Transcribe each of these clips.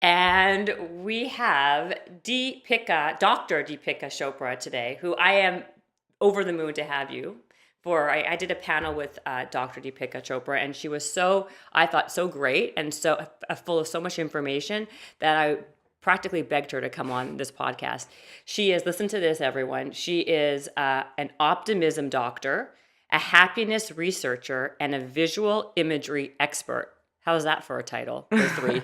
And we have Dr. Deepika Chopra today, who I am over the moon to have you for. I did a panel with Dr. Deepika Chopra, and she was I thought, so great and so full of so much information that I practically begged her to come on this podcast. She is, listen to this, everyone, she is an optimism doctor, a happiness researcher, and a visual imagery expert. How's that for a title? For three.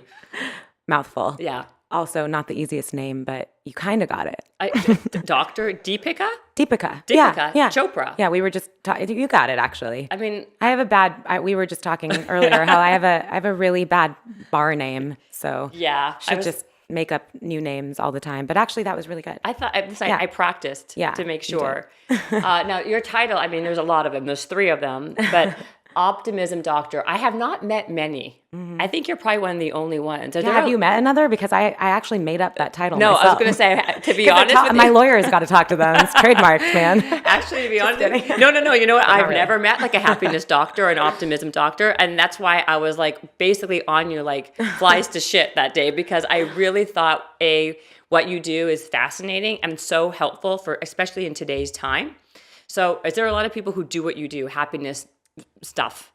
Mouthful. Yeah. Also, not the easiest name, but you kind of got it. Dr. Deepika? Deepika. Deepika Yeah. Chopra. Yeah, we were just you got it, actually. I mean, I have a bad. We were just talking earlier how I have a really bad bar name, so yeah, should just make up new names all the time. But actually, that was really good. I practiced to make sure. Now, your title, I mean, there's a lot of them. There's three of them, but Optimism Doctor. I have not met many. Mm-hmm. I think you're probably one of the only ones. Have you met another? Because I actually made up that title No, myself. I was going to say, to be honest with you. My lawyer's got to talk to them. It's trademarked, man. Actually, to be honest, no. You know what? I've never met like a happiness doctor or an optimism doctor. And that's why I was like basically on you like flies to shit that day, because I really thought what you do is fascinating and so helpful for, especially in today's time. So is there a lot of people who do what you do, happiness stuff,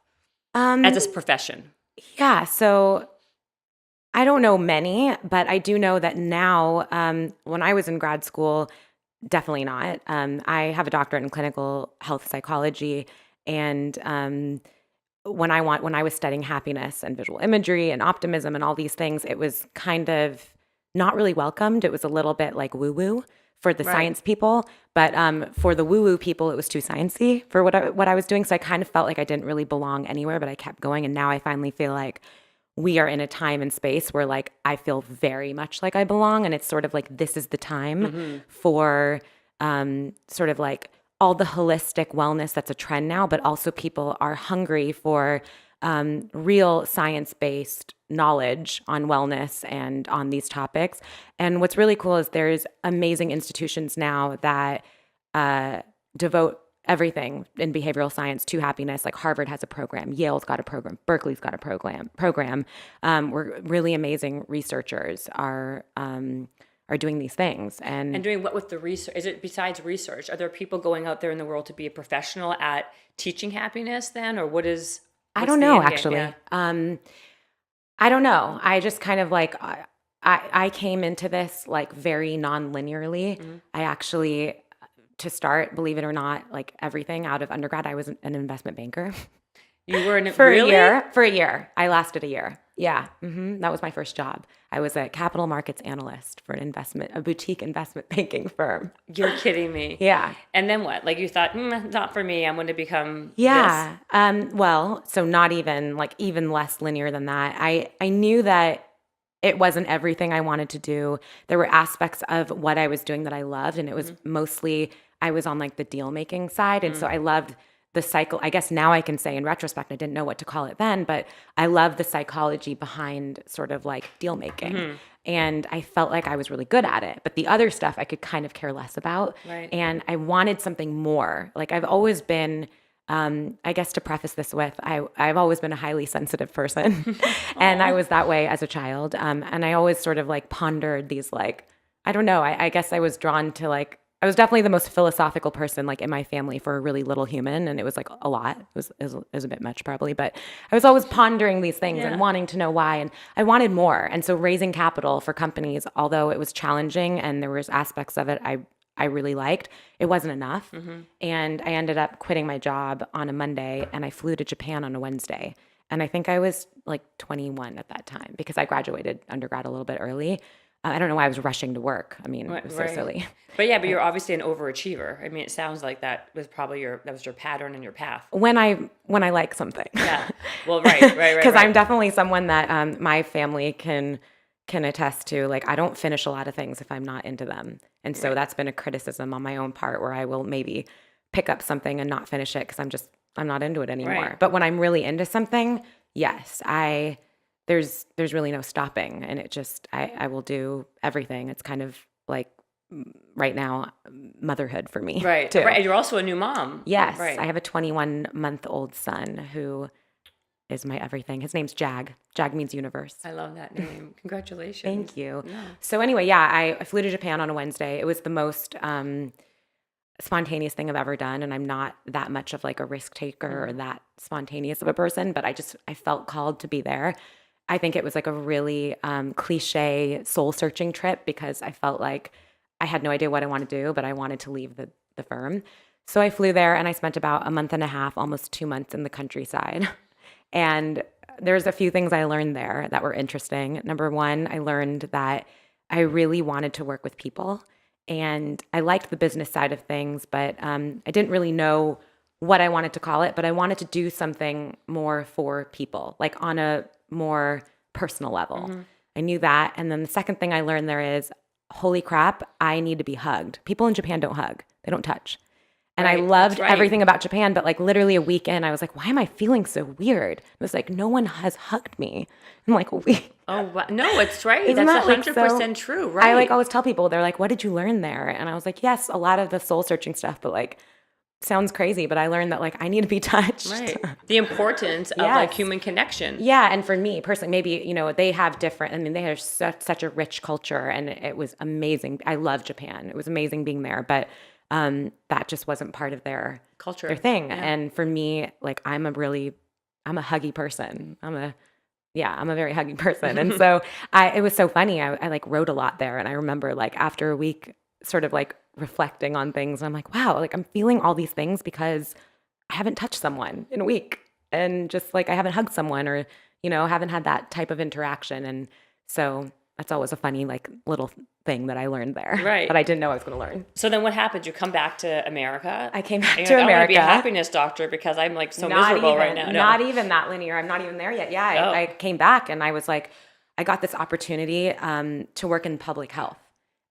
as a profession? Yeah, so I don't know many, but I do know that now, when I was in grad school, definitely not. I have a doctorate in clinical health psychology, and when I was studying happiness and visual imagery and optimism and all these things, it was kind of not really welcomed. It was a little bit like woo-woo for the science people, but for the woo-woo people, it was too sciencey for what I was doing. So I kind of felt like I didn't really belong anywhere, but I kept going. And now I finally feel like we are in a time and space where like I feel very much like I belong. And it's sort of like this is the time for sort of like all the holistic wellness that's a trend now, but also people are hungry for real science-based knowledge on wellness and on these topics. And what's really cool is there's amazing institutions now that devote everything in behavioral science to happiness. Like Harvard has a program, Yale's got a program, Berkeley's got a program. Where really amazing researchers are doing these things. And doing what with the research? Is it besides research? Are there people going out there in the world to be a professional at teaching happiness then? Or what is... I don't know, actually. Yeah. I don't know. I just kind of like, I came into this like very non-linearly. Mm-hmm. I actually, to start, believe it or not, like everything out of undergrad, I was an investment banker. You were for a year. I lasted a year. Yeah. Mm-hmm. That was my first job. I was a capital markets analyst for a boutique investment banking firm. You're kidding me. Yeah. And then what? Like you thought, not for me. I'm going to become this. Well, so not even less linear than that. I knew that it wasn't everything I wanted to do. There were aspects of what I was doing that I loved. And it was mostly, I was on like the deal making side. And so I loved the cycle. I guess now I can say in retrospect, I didn't know what to call it then, but I love the psychology behind sort of like deal making. Mm-hmm. And I felt like I was really good at it. But the other stuff I could kind of care less about. Right. And I wanted something more. Like I've always been, I guess to preface this with, I've always been a highly sensitive person. And I was that way as a child. And I always sort of like pondered these like, I don't know, I guess I was drawn to like, I was definitely the most philosophical person like in my family for a really little human. And it was like a lot. It was a bit much probably, but I was always pondering these things and wanting to know why. And I wanted more. And so raising capital for companies, although it was challenging and there was aspects of it I really liked, it wasn't enough. Mm-hmm. And I ended up quitting my job on a Monday and I flew to Japan on a Wednesday. And I think I was like 21 at that time because I graduated undergrad a little bit early. I don't know why I was rushing to work. I mean, it was so silly. But you're obviously an overachiever. I mean, it sounds like that was probably your pattern and your path. When I like something. Yeah. Well, right. Because I'm definitely someone that my family can attest to. Like, I don't finish a lot of things if I'm not into them. And so that's been a criticism on my own part where I will maybe pick up something and not finish it because I'm not into it anymore. Right. But when I'm really into something, yes, there's really no stopping, and it just I will do everything. It's kind of like right now motherhood for me, right? Too. Right. You're also a new mom. Yes, right. I have a 21-month-old son who is my everything. His name's Jag. Jag means universe. I love that name. Congratulations. Thank you. Yeah. So anyway, yeah, I flew to Japan on a Wednesday. It was the most spontaneous thing I've ever done, and I'm not that much of like a risk taker or that spontaneous of a person, but I felt called to be there. I think it was like a really cliche soul searching trip because I felt like I had no idea what I wanted to do, but I wanted to leave the firm. So I flew there and I spent about a month and a half, almost 2 months in the countryside. And there's a few things I learned there that were interesting. Number one, I learned that I really wanted to work with people. And I liked the business side of things, but I didn't really know what I wanted to call it, but I wanted to do something more for people, like on a more personal level. I knew that. And then the second thing I learned there is, holy crap, I need to be hugged. People in Japan don't hug. They don't touch. And I loved everything about Japan, but like literally a week in, I was like, why am I feeling so weird? It was like, no one has hugged me in like a week. Oh, wow. No, it's right. Isn't That's that, 100% true, right? I like always tell people, they're like, what did you learn there? And I was like, yes, a lot of the soul searching stuff, but like, sounds crazy, but I learned that like I need to be touched. Right. The importance of like human connection. Yeah. And for me personally, maybe, you know, they have different, I mean, they have such a rich culture and it was amazing. I love Japan. It was amazing being there, but that just wasn't part of their culture, their thing. Yeah. And for me, like, I'm a huggy person. I'm a very huggy person. And so it was so funny. I like wrote a lot there. And I remember like after a week sort of like reflecting on things, and I'm like, wow, like I'm feeling all these things because I haven't touched someone in a week. And just like I haven't hugged someone or, you know, haven't had that type of interaction. And so that's always a funny like little thing that I learned there, right? That I didn't know I was going to learn. So then what happened? You come back to America? I came back to like, America. I want to be a happiness doctor because I'm like so miserable right now. Not even that linear. I'm not even there yet. Yeah, I came back and I was like, I got this opportunity to work in public health.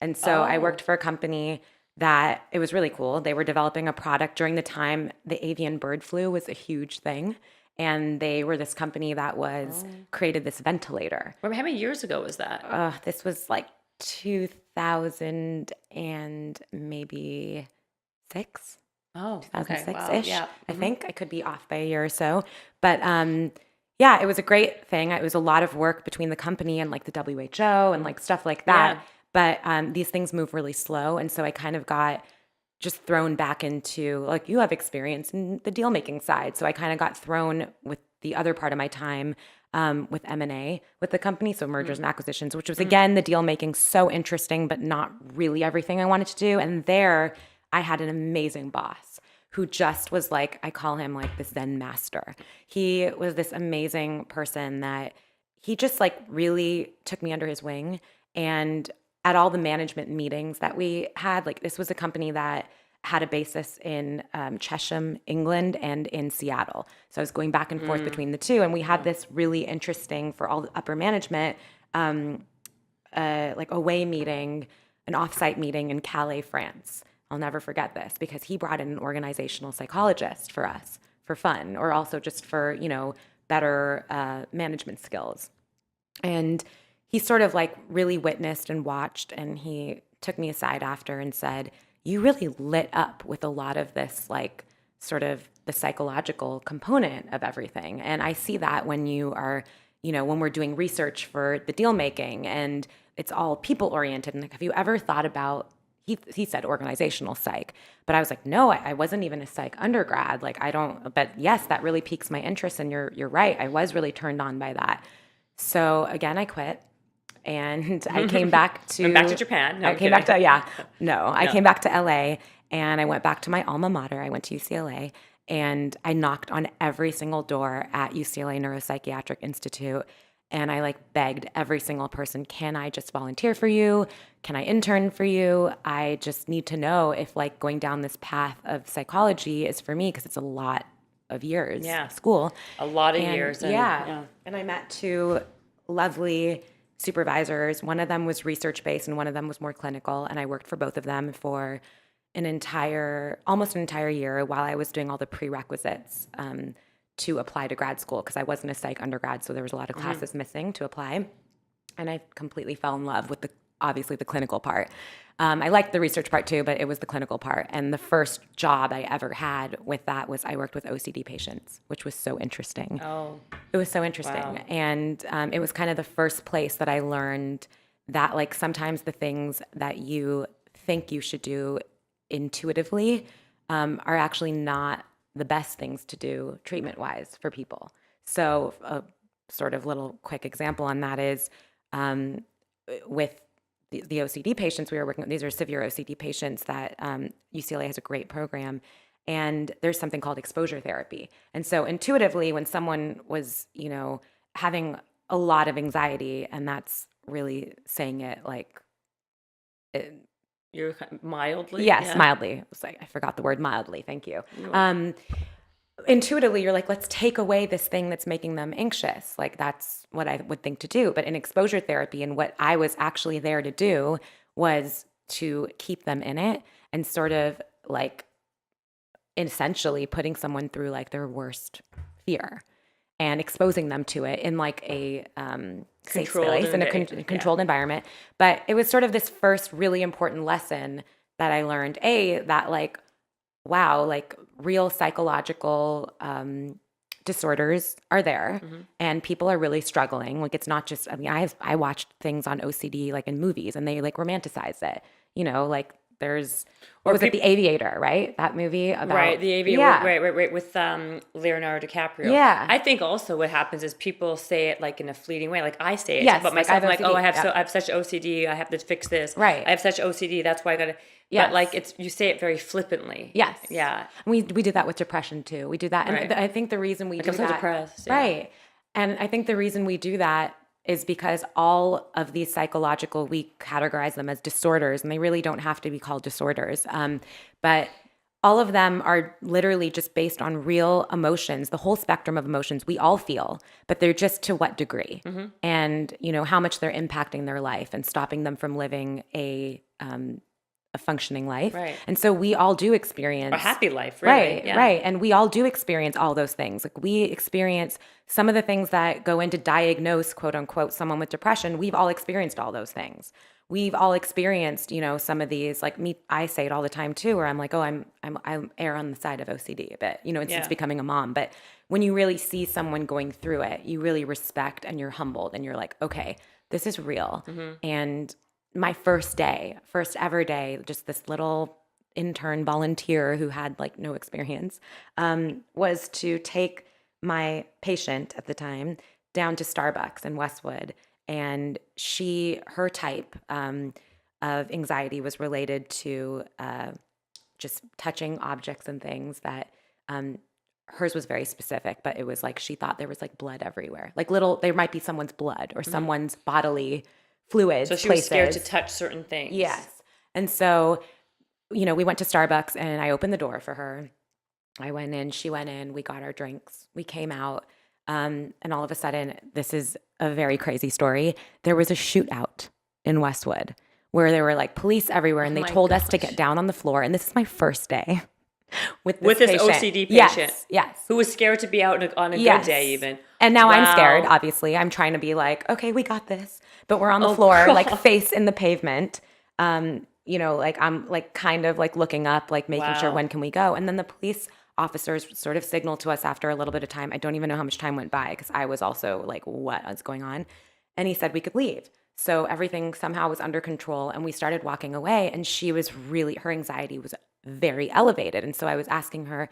And so I worked for a company that it was really cool. They were developing a product during the time the avian bird flu was a huge thing. And they were this company that was created this ventilator. How many years ago was that? This was like 2000 and maybe 6. Oh, 2006-ish. Wow. Yeah. I think I could be off by a year or so. But yeah, it was a great thing. It was a lot of work between the company and like the WHO and like stuff like that. Yeah. But these things move really slow. And so I kind of got just thrown back into, like, you have experience in the deal making side. So I kind of got thrown with the other part of my time with M&A with the company. So mergers and acquisitions, which was again, the deal making, so interesting, but not really everything I wanted to do. And there I had an amazing boss who just was like, I call him like the Zen master. He was this amazing person that he just like really took me under his wing. And at all the management meetings that we had, like this was a company that had a basis in Chesham, England, and in Seattle. So I was going back and forth between the two. And we had this really interesting, for all the upper management, like away meeting, an offsite meeting in Calais, France. I'll never forget this because he brought in an organizational psychologist for us for fun, or also just for, you know, better management skills. And he sort of like really witnessed and watched, and he took me aside after and said, you really lit up with a lot of this, like sort of the psychological component of everything. And I see that when you are, you know, when we're doing research for the deal making and it's all people oriented. And like, have you ever thought about, he said organizational psych, but I was like, no, I wasn't even a psych undergrad. Like I don't, but yes, that really piques my interest. And you're right. I was really turned on by that. So again, I quit. And I came back to... Went back to Japan. No, I came back to, I came back to LA and I went back to my alma mater. I went to UCLA and I knocked on every single door at UCLA Neuropsychiatric Institute. And I like begged every single person, can I just volunteer for you? Can I intern for you? I just need to know if like going down this path of psychology is for me because it's a lot of years of school. A lot of years. And I met 2 lovely supervisors. One of them was research-based and one of them was more clinical. And I worked for both of them for almost an entire year while I was doing all the prerequisites to apply to grad school because I wasn't a psych undergrad, so there was a lot of classes missing to apply. And I completely fell in love with obviously the clinical part. I liked the research part too, but it was the clinical part. And the first job I ever had with that was I worked with OCD patients, which was so interesting. Oh, It was so interesting. wow. And it was kind of the first place that I learned that like sometimes the things that you think you should do intuitively are actually not the best things to do treatment-wise for people. So a sort of little quick example on that is with the OCD patients we were working with, these are severe OCD patients that UCLA has a great program. And there's something called exposure therapy. And so intuitively, when someone was, having a lot of anxiety, and that's really saying it like, You're mildly? yes, Yeah. mildly. It's like, I forgot the word mildly. Thank you. No. Intuitively, you're like, let's take away this thing that's making them anxious. Like that's what I would think to do. But in exposure therapy, and what I was actually there to do was to keep them in it and sort of like essentially putting someone through like their worst fear and exposing them to it in like a safe Controlled space, in a environment, controlled environment. But it was sort of this first really important lesson that I learned, that like, wow, like real psychological disorders are there, and people are really struggling. Like it's not just, I mean, I watched things on OCD like in movies, and they like romanticize it, like there's, what was it, The Aviator, right? That movie about, Right, The Aviator, yeah, right, with Leonardo DiCaprio. Yeah. I think also what happens is people say it like in a fleeting way, like I say it Yes, about like, myself. I I'm have like, oh, OCD, yeah. I have such OCD, I have to fix this. Right. I have such OCD, that's why I gotta. Yes. But like you say it very flippantly. Yes. Yeah. We do that with depression too. We do that, and Right. I think the reason we do I'm so that, depressed. Yeah. right? And I think the reason we do that is because all of these psychological, we categorize them as disorders, and they really don't have to be called disorders. But all of them are literally just based on real emotions, the whole spectrum of emotions we all feel, but they're just to what degree, and how much they're impacting their life and stopping them from living a functioning life. Right. And so we all do experience A happy life, really. Right, Yeah. right. And we all do experience all those things. Like we experience some of the things that go into diagnose, quote unquote, someone with depression. We've all experienced all those things. We've all experienced, some of these, like me, I say it all the time too, where I'm like, oh, I'm err on the side of OCD a bit, and since becoming a mom. But when you really see someone going through it, you really respect and you're humbled and you're like, okay, this is real. And my first ever day, just this little intern volunteer who had like no experience, was to take my patient at the time down to Starbucks in Westwood. And her type of anxiety was related to just touching objects and things that hers was very specific, but it was like she thought there was like blood everywhere. Like there might be someone's blood or someone's bodily fluids. So she was scared to touch certain things. Yes. And so, we went to Starbucks and I opened the door for her. I went in, she went in, we got our drinks, we came out. And all of a sudden, this is a very crazy story. There was a shootout in Westwood where there were like police everywhere, and they told us to get down on the floor. And this is my first day with this this patient. OCD patient. Yes. Who was scared to be out on a good day even. And now I'm Wow. scared, obviously. I'm trying to be like, okay, we got this. But we're on the floor, God. like face in the pavement. Like I'm like kind of like looking up, like making sure Wow. when can we go. And then the police officers sort of signaled to us after a little bit of time. I don't even know how much time went by because I was also like, what is going on? And he said we could leave. So everything somehow was under control and we started walking away, and her anxiety was very elevated. And so I was asking her,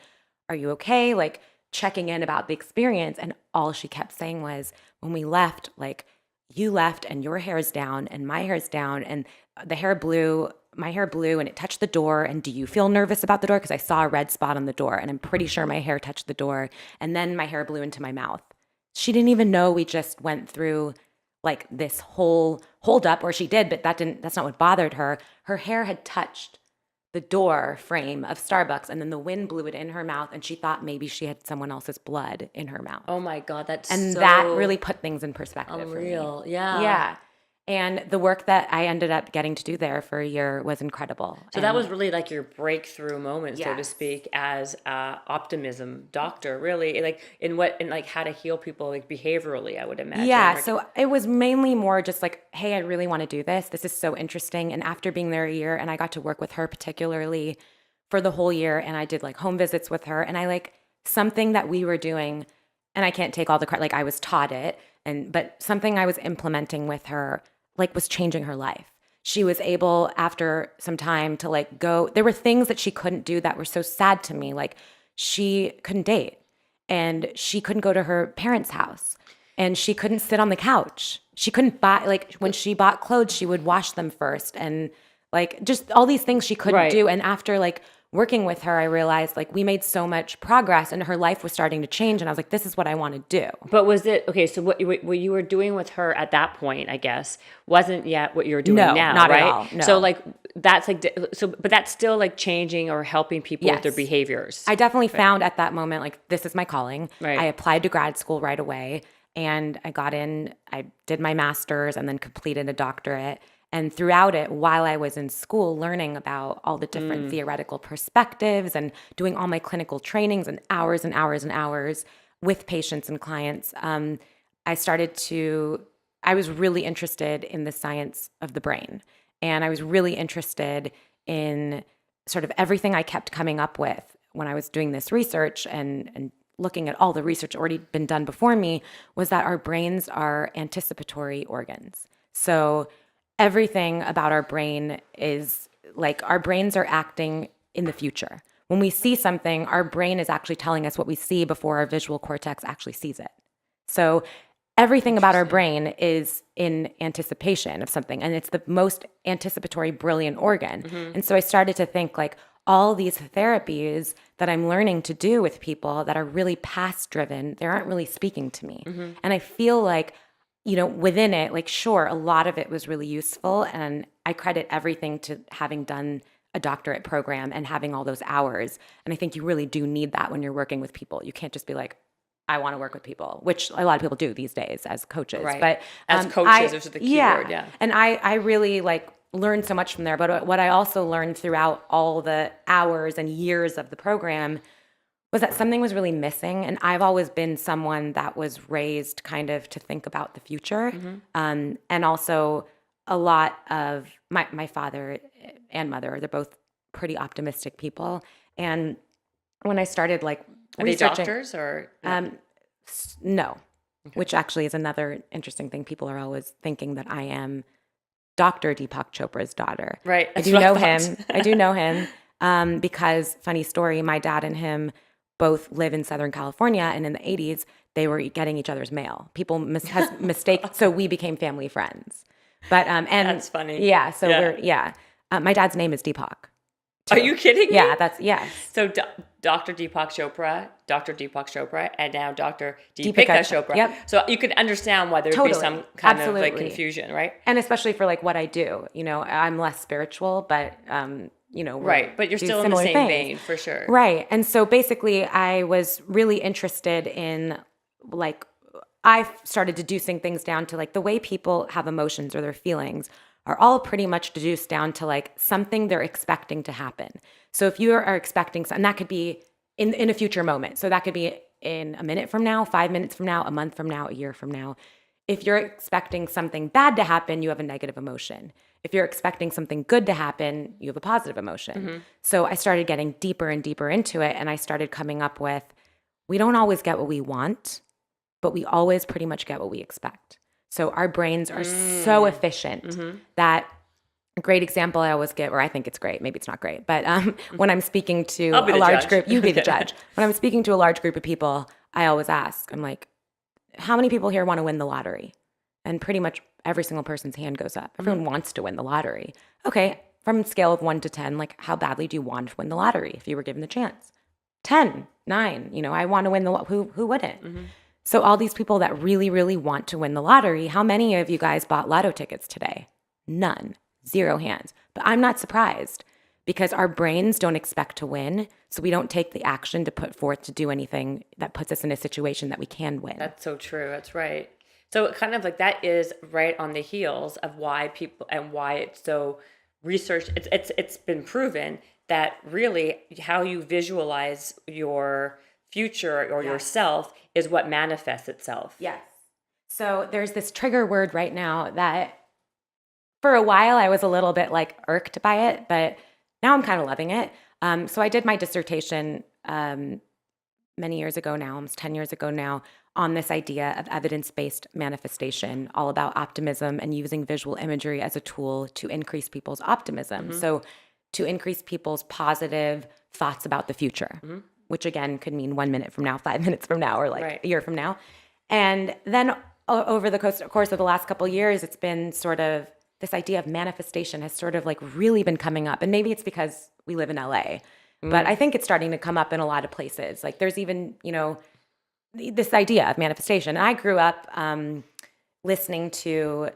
are you okay? Like checking in about the experience. And all she kept saying was, when we left, like you left and your hair is down and my hair is down and my hair blew and it touched the door. And do you feel nervous about the door? Because I saw a red spot on the door and I'm pretty sure my hair touched the door. And then my hair blew into my mouth. She didn't even know we just went through like this whole hold up, or she did, but that's not what bothered her. Her hair had touched the door frame of Starbucks, and then the wind blew it in her mouth, and she thought maybe she had someone else's blood in her mouth. Oh my God, that's And so that really put things in perspective unreal. for me. Yeah. Yeah. And the work that I ended up getting to do there for a year was incredible. So that was really like your breakthrough moment, so to Yes. speak, as a optimism doctor, really, like in like how to heal people like behaviorally, I would imagine. Yeah, Like, so it was mainly more just like, hey, I really want to do this. This is so interesting. And after being there a year, and I got to work with her particularly for the whole year, and I did like home visits with her, and I like something that we were doing, and I can't take all the credit, like I was taught it, but something I was implementing with her like was changing her life. She was able after some time to like go, there were things that she couldn't do that were so sad to me. Like she couldn't date, and she couldn't go to her parents' house, and she couldn't sit on the couch. She couldn't buy, like when she bought clothes, she would wash them first, and like just all these things she couldn't Right. do. And after like working with her, I realized like we made so much progress, and her life was starting to change, and I was like, this is what I want to do. but was it okay? So what you were doing with her at that point, I guess, wasn't yet what you're doing No, now, not at right? all, no. So like that's like but that's still like changing or helping people with their Yes. behaviors. I definitely found at that moment, like, this is my calling. Right. I applied to grad school right away, and I got in, I did my master's and then completed a doctorate. And throughout it, while I was in school learning about all the different theoretical perspectives and doing all my clinical trainings and hours and hours and hours with patients and clients, I was really interested in the science of the brain. And I was really interested in sort of everything I kept coming up with when I was doing this research and looking at all the research already been done before me, was that our brains are anticipatory organs. So everything about our brain is like our brains are acting in the future. When we see something, our brain is actually telling us what we see before our visual cortex actually sees it. So everything about our brain is in anticipation of something, and it's the most anticipatory, brilliant organ. And so I started to think like all these therapies that I'm learning to do with people that are really past driven, they aren't really speaking to me. And I feel like, within it, like, sure, a lot of it was really useful. And I credit everything to having done a doctorate program and having all those hours. And I think you really do need that when you're working with people. You can't just be like, I want to work with people, which a lot of people do these days as coaches. Right. But As coaches, which is the key word, yeah. And I really like learned so much from there. But what I also learned throughout all the hours and years of the program was that something was really missing. And I've always been someone that was raised kind of to think about the future. And also a lot of my father and mother, they're both pretty optimistic people. And when I started like Are they researching, doctors or no, which actually is another interesting thing. People are always thinking that I am Dr. Deepak Chopra's daughter. Right. I That's do what I know thought. him. I do know him because, funny story, my dad and him both live in Southern California, and in the 80s, they were getting each other's mail. People mistake, so we became family friends. But and That's funny. Yeah, so Yeah. my dad's name is Deepak. Are you kidding me? Yeah, that's yes. So Dr. Deepak Chopra, and now Dr. Deepika Deepika Chopra. Yep. So you can understand why there'd Totally. be some kind of Absolutely. like confusion, right? And especially for like what I do, I'm less spiritual, but Right. But you're do still in the similar same things. vein, for sure. Right. And so basically I was really interested in like, I started deducing things down to like the way people have emotions or their feelings are all pretty much deduced down to like something they're expecting to happen. So if you are expecting something, that could be in a future moment. So that could be in a minute from now, 5 minutes from now, a month from now, a year from now. If you're expecting something bad to happen, you have a negative emotion. If you're expecting something good to happen, you have a positive emotion. So I started getting deeper and deeper into it, and I started coming up with, we don't always get what we want, but we always pretty much get what we expect. So our brains are so efficient that a great example I always give, or I think it's great, maybe it's not great, but when I'm speaking to I'll be a the large judge. group, you be the judge. When I'm speaking to a large group of people, I always ask, I'm like, how many people here want to win the lottery? And pretty much every single person's hand goes up. Everyone wants to win the lottery. Okay, from a scale of 1 to 10, like how badly do you want to win the lottery if you were given the chance? 10, 9, I want to win the who wouldn't? So all these people that really, really want to win the lottery, how many of you guys bought lotto tickets today? None. 0 hands. But I'm not surprised because our brains don't expect to win, so we don't take the action to put forth to do anything that puts us in a situation that we can win. That's so true. That's right. So kind of like that is right on the heels of why people and why it's so researched. It's been proven that really how you visualize your future or yourself is what manifests itself. Yes. So there's this trigger word right now that for a while I was a little bit like irked by it, but now I'm kind of loving it. So I did my dissertation many years ago now, almost 10 years ago now, on this idea of evidence-based manifestation, all about optimism and using visual imagery as a tool to increase people's optimism. So to increase people's positive thoughts about the future, which again could mean 1 minute from now, 5 minutes from now, or like a year from now. And then over the course of the last couple of years, it's been sort of this idea of manifestation has sort of like really been coming up. And maybe it's because we live in LA, but I think it's starting to come up in a lot of places. Like there's even, this idea of manifestation. And I grew up listening to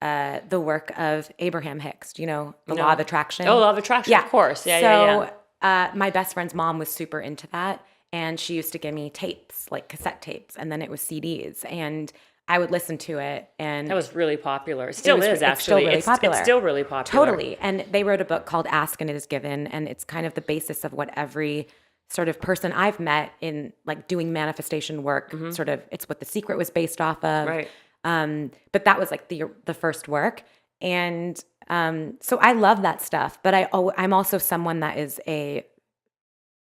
the work of Abraham Hicks, the law of attraction. Oh, law of attraction, of course. Yeah. My best friend's mom was super into that. And she used to give me tapes, like cassette tapes, and then it was CDs. And I would listen to it, and that was really popular. It still is, actually. It's still really popular. It's still really popular. Totally. And they wrote a book called Ask and It Is Given, and it's kind of the basis of what every sort of person I've met in like doing manifestation work, sort of, it's what The Secret was based off of. Right. But that was like the first work. And so I love that stuff, but I'm also someone that is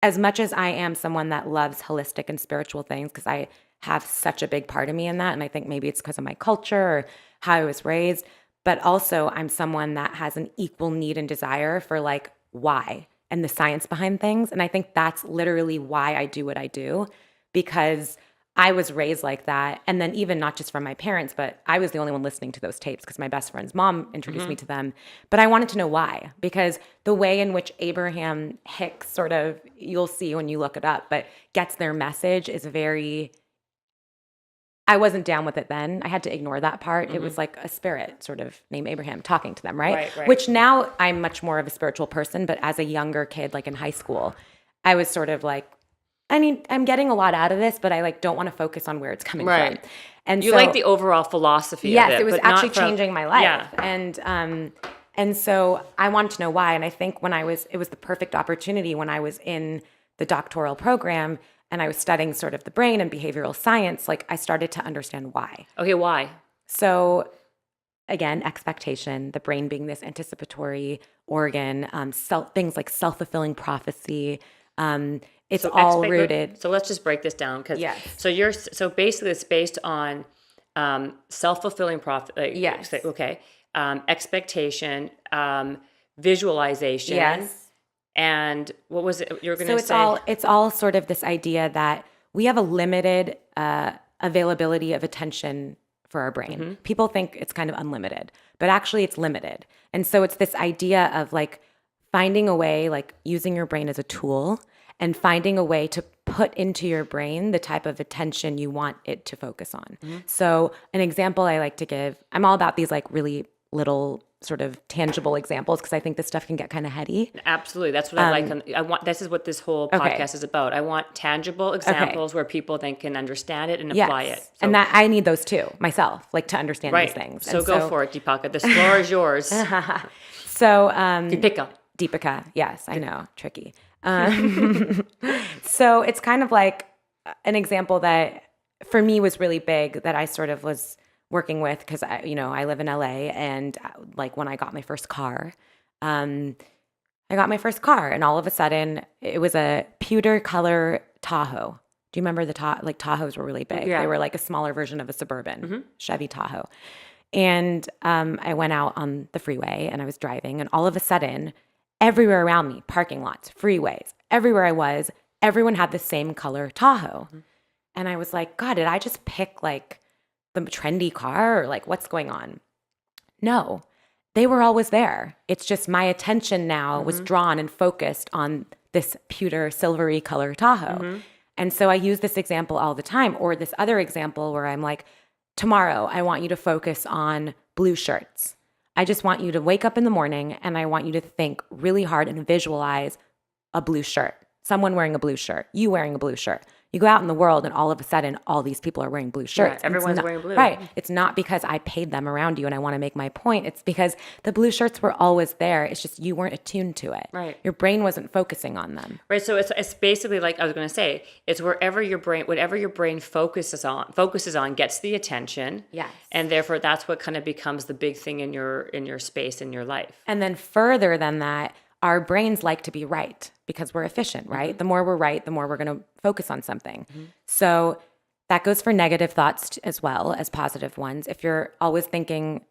as much as I am someone that loves holistic and spiritual things, because I have such a big part of me in that. And I think maybe it's because of my culture or how I was raised, but also I'm someone that has an equal need and desire for like why and the science behind things. And I think that's literally why I do what I do, because I was raised like that. And then even not just from my parents, but I was the only one listening to those tapes because my best friend's mom introduced me to them. But I wanted to know why, because the way in which Abraham Hicks sort of, you'll see when you look it up, but gets their message is very, I wasn't down with it then. I had to ignore that part. It was like a spirit sort of named Abraham talking to them, right? Which now I'm much more of a spiritual person, but as a younger kid, like in high school, I was sort of like, I mean, I'm getting a lot out of this, but I like don't want to focus on where it's coming from. And you like the overall philosophy of it. Yes, it was actually changing my life. Yeah. And so I wanted to know why. And I think it was the perfect opportunity when I was in the doctoral program and I was studying sort of the brain and behavioral science, like I started to understand why. Okay, why? So again, expectation, the brain being this anticipatory organ, things like self-fulfilling prophecy, it's all rooted. So let's just break this down, because so basically it's based on self-fulfilling prophecy. Yes. Okay. Expectation, visualization. Yes. And what was it you were going to say? It's all sort of this idea that we have a limited availability of attention for our brain. People think it's kind of unlimited, but actually it's limited. And so it's this idea of like finding a way, like using your brain as a tool and finding a way to put into your brain the type of attention you want it to focus on. So an example I like to give, I'm all about these like really little sort of tangible examples because I think this stuff can get kind of heady. Absolutely. That's what I like. This is what this whole podcast is about. I want tangible examples where people then can understand it and apply it. So, and that I need those too, myself, like to understand these things. So go for it, Deepika. The floor is yours. So Deepika. Yes, I know. Tricky. So it's kind of like an example that for me was really big that I sort of was working with because I live in LA, and like when I got my first car, and all of a sudden it was a pewter color Tahoe. Do you remember the Tahoes were really big? Yeah. They were like a smaller version of a Suburban Chevy Tahoe. And I went out on the freeway and I was driving, and all of a sudden everywhere around me, parking lots, freeways, everywhere I was, everyone had the same color Tahoe. And I was like, God, did I just pick like the trendy car or like what's going on? No, they were always there. It's just my attention now was drawn and focused on this pewter silvery color Tahoe. And so I use this example all the time, or this other example where I'm like, tomorrow I want you to focus on blue shirts. I just want you to wake up in the morning and I want you to think really hard and visualize a blue shirt, someone wearing a blue shirt, you wearing a blue shirt. You go out in the world and all of a sudden all these people are wearing blue shirts. everyone's wearing blue. Right. It's not because I paid them around you and I want to make my point. It's because the blue shirts were always there. It's just you weren't attuned to it. Right. Your brain wasn't focusing on them. Right. So it's basically like I was going to say, it's whatever your brain focuses on gets the attention. Yes. And therefore that's what kind of becomes the big thing in your space in your life. And then further than that, our brains like to be right because we're efficient, right? Mm-hmm. The more we're right, the more we're going to focus on something. Mm-hmm. So that goes for negative thoughts as well as positive ones. If you're always thinking,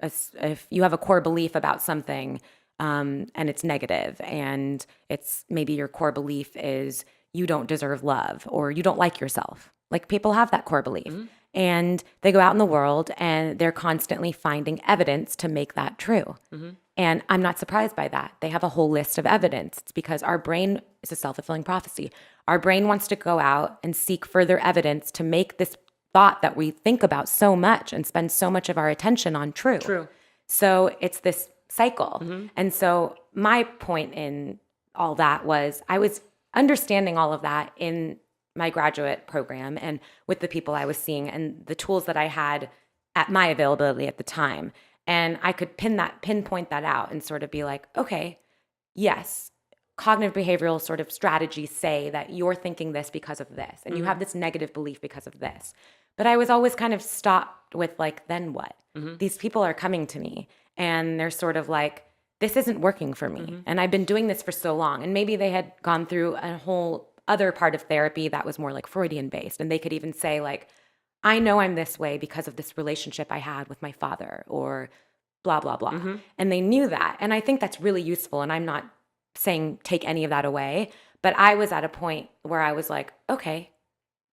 if you have a core belief about something and it's negative, and it's maybe your core belief is you don't deserve love or you don't like yourself. Like people have that core belief. Mm-hmm. And they go out in the world and they're constantly finding evidence to make that true. Mm-hmm. And I'm not surprised by that. They have a whole list of evidence. It's because our brain is a self-fulfilling prophecy. Our brain wants to go out and seek further evidence to make this thought that we think about so much and spend so much of our attention on true. True. So it's this cycle. Mm-hmm. And so my point in all that was I was understanding all of that in my graduate program and with the people I was seeing and the tools that I had at my availability at the time. And I could pinpoint that out and sort of be like, okay, yes, cognitive behavioral sort of strategies say that you're thinking this because of this, and you have this negative belief because of this. But I was always kind of stopped with like, then what? Mm-hmm. These people are coming to me and they're sort of like, this isn't working for me. Mm-hmm. And I've been doing this for so long. And maybe they had gone through a whole other part of therapy that was more like Freudian based. And they could even say like, I know I'm this way because of this relationship I had with my father or blah, blah, blah. Mm-hmm. And they knew that. And I think that's really useful. And I'm not saying take any of that away, but I was at a point where I was like, okay,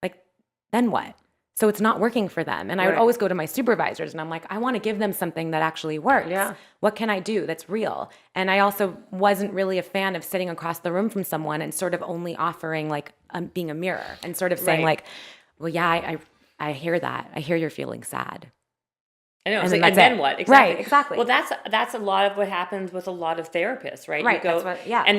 like, then what? So it's not working for them. And I would always go to my supervisors and I'm like, I want to give them something that actually works. Yeah. What can I do that's real? And I also wasn't really a fan of sitting across the room from someone and sort of only offering like being a mirror and sort of saying like, well, yeah, I hear that. I hear you're feeling sad. I know. And then what? Exactly. Right, exactly. Well, that's a lot of what happens with a lot of therapists, right? Right. You go, that's what, yeah. And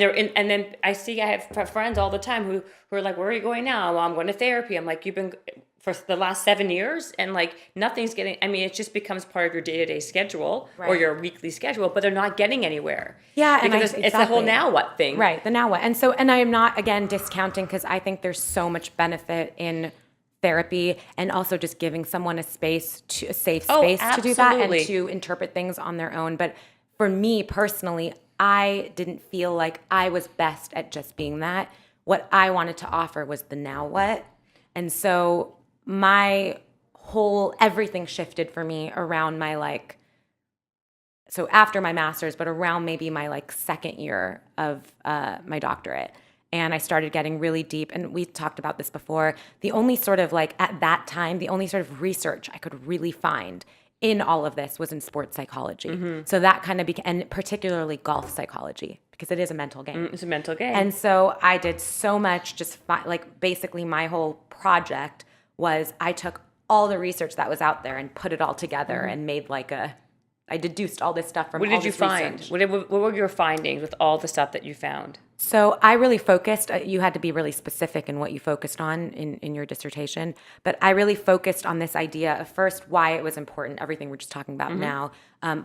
then I have friends all the time who are like, where are you going now? Well, I'm going to therapy. I'm like, you've been for the last 7 years, and like nothing's getting. I mean, it just becomes part of your day-to-day schedule or your weekly schedule, but they're not getting anywhere. Yeah, because it's the whole now what thing, right? The now what, and I am not again discounting because I think there's so much benefit in therapy and also just giving someone a safe space to do that and to interpret things on their own. But for me personally, I didn't feel like I was best at just being that. What I wanted to offer was the now what. And so my whole everything shifted for me around my so after my master's, but around maybe my second year of my doctorate. And I started getting really deep. And we talked about this before. The only sort of at that time, the only sort of research I could really find in all of this was in sports psychology. Mm-hmm. So that kind of became, and particularly golf psychology, because it is a mental game. It's a mental game. And so I did so much, basically my whole project was I took all the research that was out there and put it all together and made I deduced all this stuff from all this research. What did you find? What were your findings with all the stuff that you found? So I really focused, you had to be really specific in what you focused on in your dissertation, but I really focused on this idea of first why it was important, everything we're just talking about now,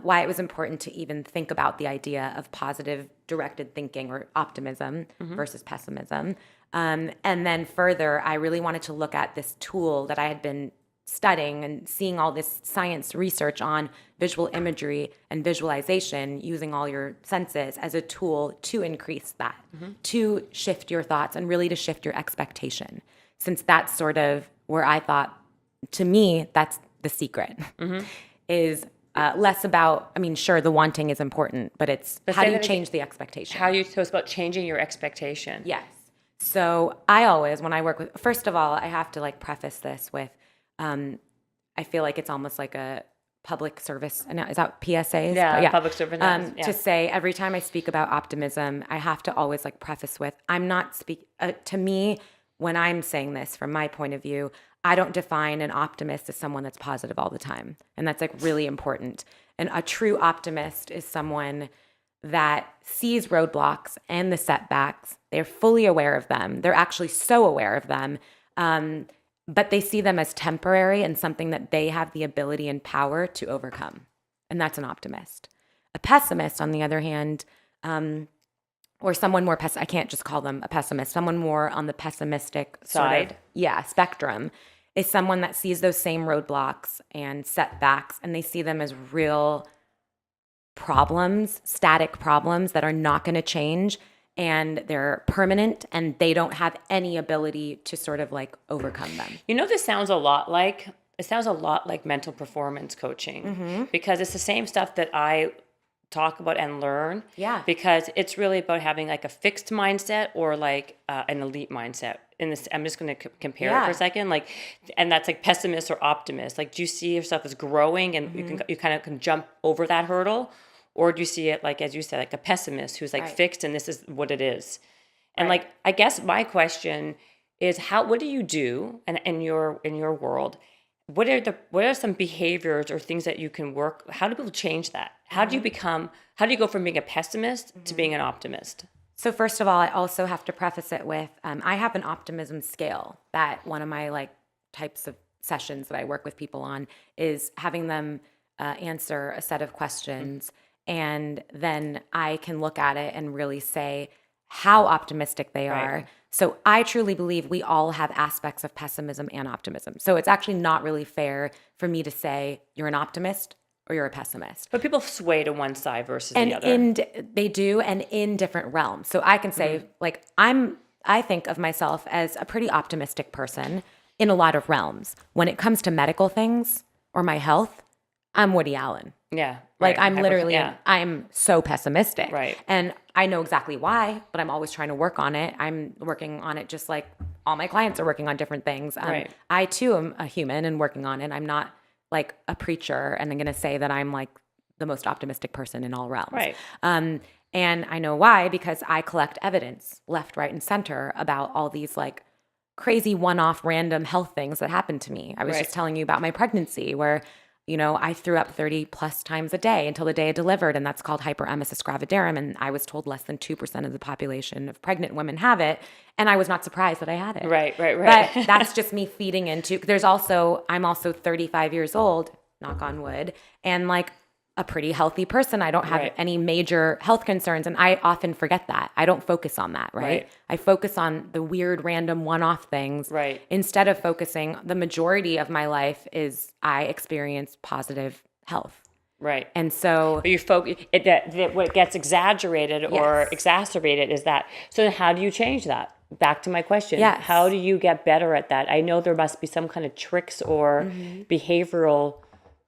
why it was important to even think about the idea of positive directed thinking or optimism versus pessimism. And then further, I really wanted to look at this tool that I had been studying and seeing all this science research on visual imagery and visualization using all your senses as a tool to increase that, to shift your thoughts and really to shift your expectation. Since that's sort of where I thought, to me, that's the secret, is less about, sure, the wanting is important, but how do you change the expectation? So it's about changing your expectation. Yes. So I always, when I work with, first of all, I have to preface this with, I feel like it's almost like a public service. Is that PSAs? Yeah, public service. To say every time I speak about optimism, I have to always preface with, I'm not to me, when I'm saying this from my point of view, I don't define an optimist as someone that's positive all the time. And that's really important. And a true optimist is someone that sees roadblocks and the setbacks. They're fully aware of them. They're actually so aware of them But they see them as temporary and something that they have the ability and power to overcome. And that's an optimist. A pessimist, on the other hand, or someone more I can't just call them a pessimist, someone more on the pessimistic Side. Spectrum, is someone that sees those same roadblocks and setbacks, and they see them as real problems, static problems that are not going to change, and they're permanent, and they don't have any ability to sort of like overcome them. This sounds a lot like mental performance coaching, because it's the same stuff that I talk about and learn. Yeah. Because it's really about having like a fixed mindset or like an elite mindset. In this, I'm just going to compare it for a second. And that's like pessimist or optimist. Like, do you see yourself as growing and you kind of can jump over that hurdle? Or do you see it like, as you said, like a pessimist who's like fixed and this is what it is? And like, I guess my question is what do you do in your world? What are some behaviors or things that you can work? How do people change that? How do you go from being a pessimist to being an optimist? So first of all, I also have to preface it with, I have an optimism scale that one of my like types of sessions that I work with people on is having them answer a set of questions. And then I can look at it and really say how optimistic they are. So I truly believe we all have aspects of pessimism and optimism. So it's actually not really fair for me to say you're an optimist or you're a pessimist. But people sway to one side versus the other. And they do, and in different realms. So I can say, like, I think of myself as a pretty optimistic person in a lot of realms. When it comes to medical things or my health, I'm Woody Allen. Yeah. Like I'm literally, I'm so pessimistic. Right. And I know exactly why, but I'm always trying to work on it. I'm working on it just like all my clients are working on different things. I too am a human and working on it. I'm not like a preacher and I'm going to say that I'm like the most optimistic person in all realms. Right. And I know why, because I collect evidence left, right, and center about all these like crazy one-off random health things that happened to me. I was just telling you about my pregnancy where I threw up 30 plus times a day until the day I delivered, and that's called hyperemesis gravidarum. And I was told less than 2% of the population of pregnant women have it, and I was not surprised that I had it. Right. But that's just me feeding into. I'm also 35 years old, knock on wood, and like a pretty healthy person. I don't have any major health concerns, and I often forget that. I don't focus on that, right? I focus on the weird, random, one-off things. Right. Instead of focusing, the majority of my life is I experience positive health. Right. And so but you what gets exaggerated or exacerbated is that. So then how do you change that? Back to my question. Yes. How do you get better at that? I know there must be some kind of tricks or behavioral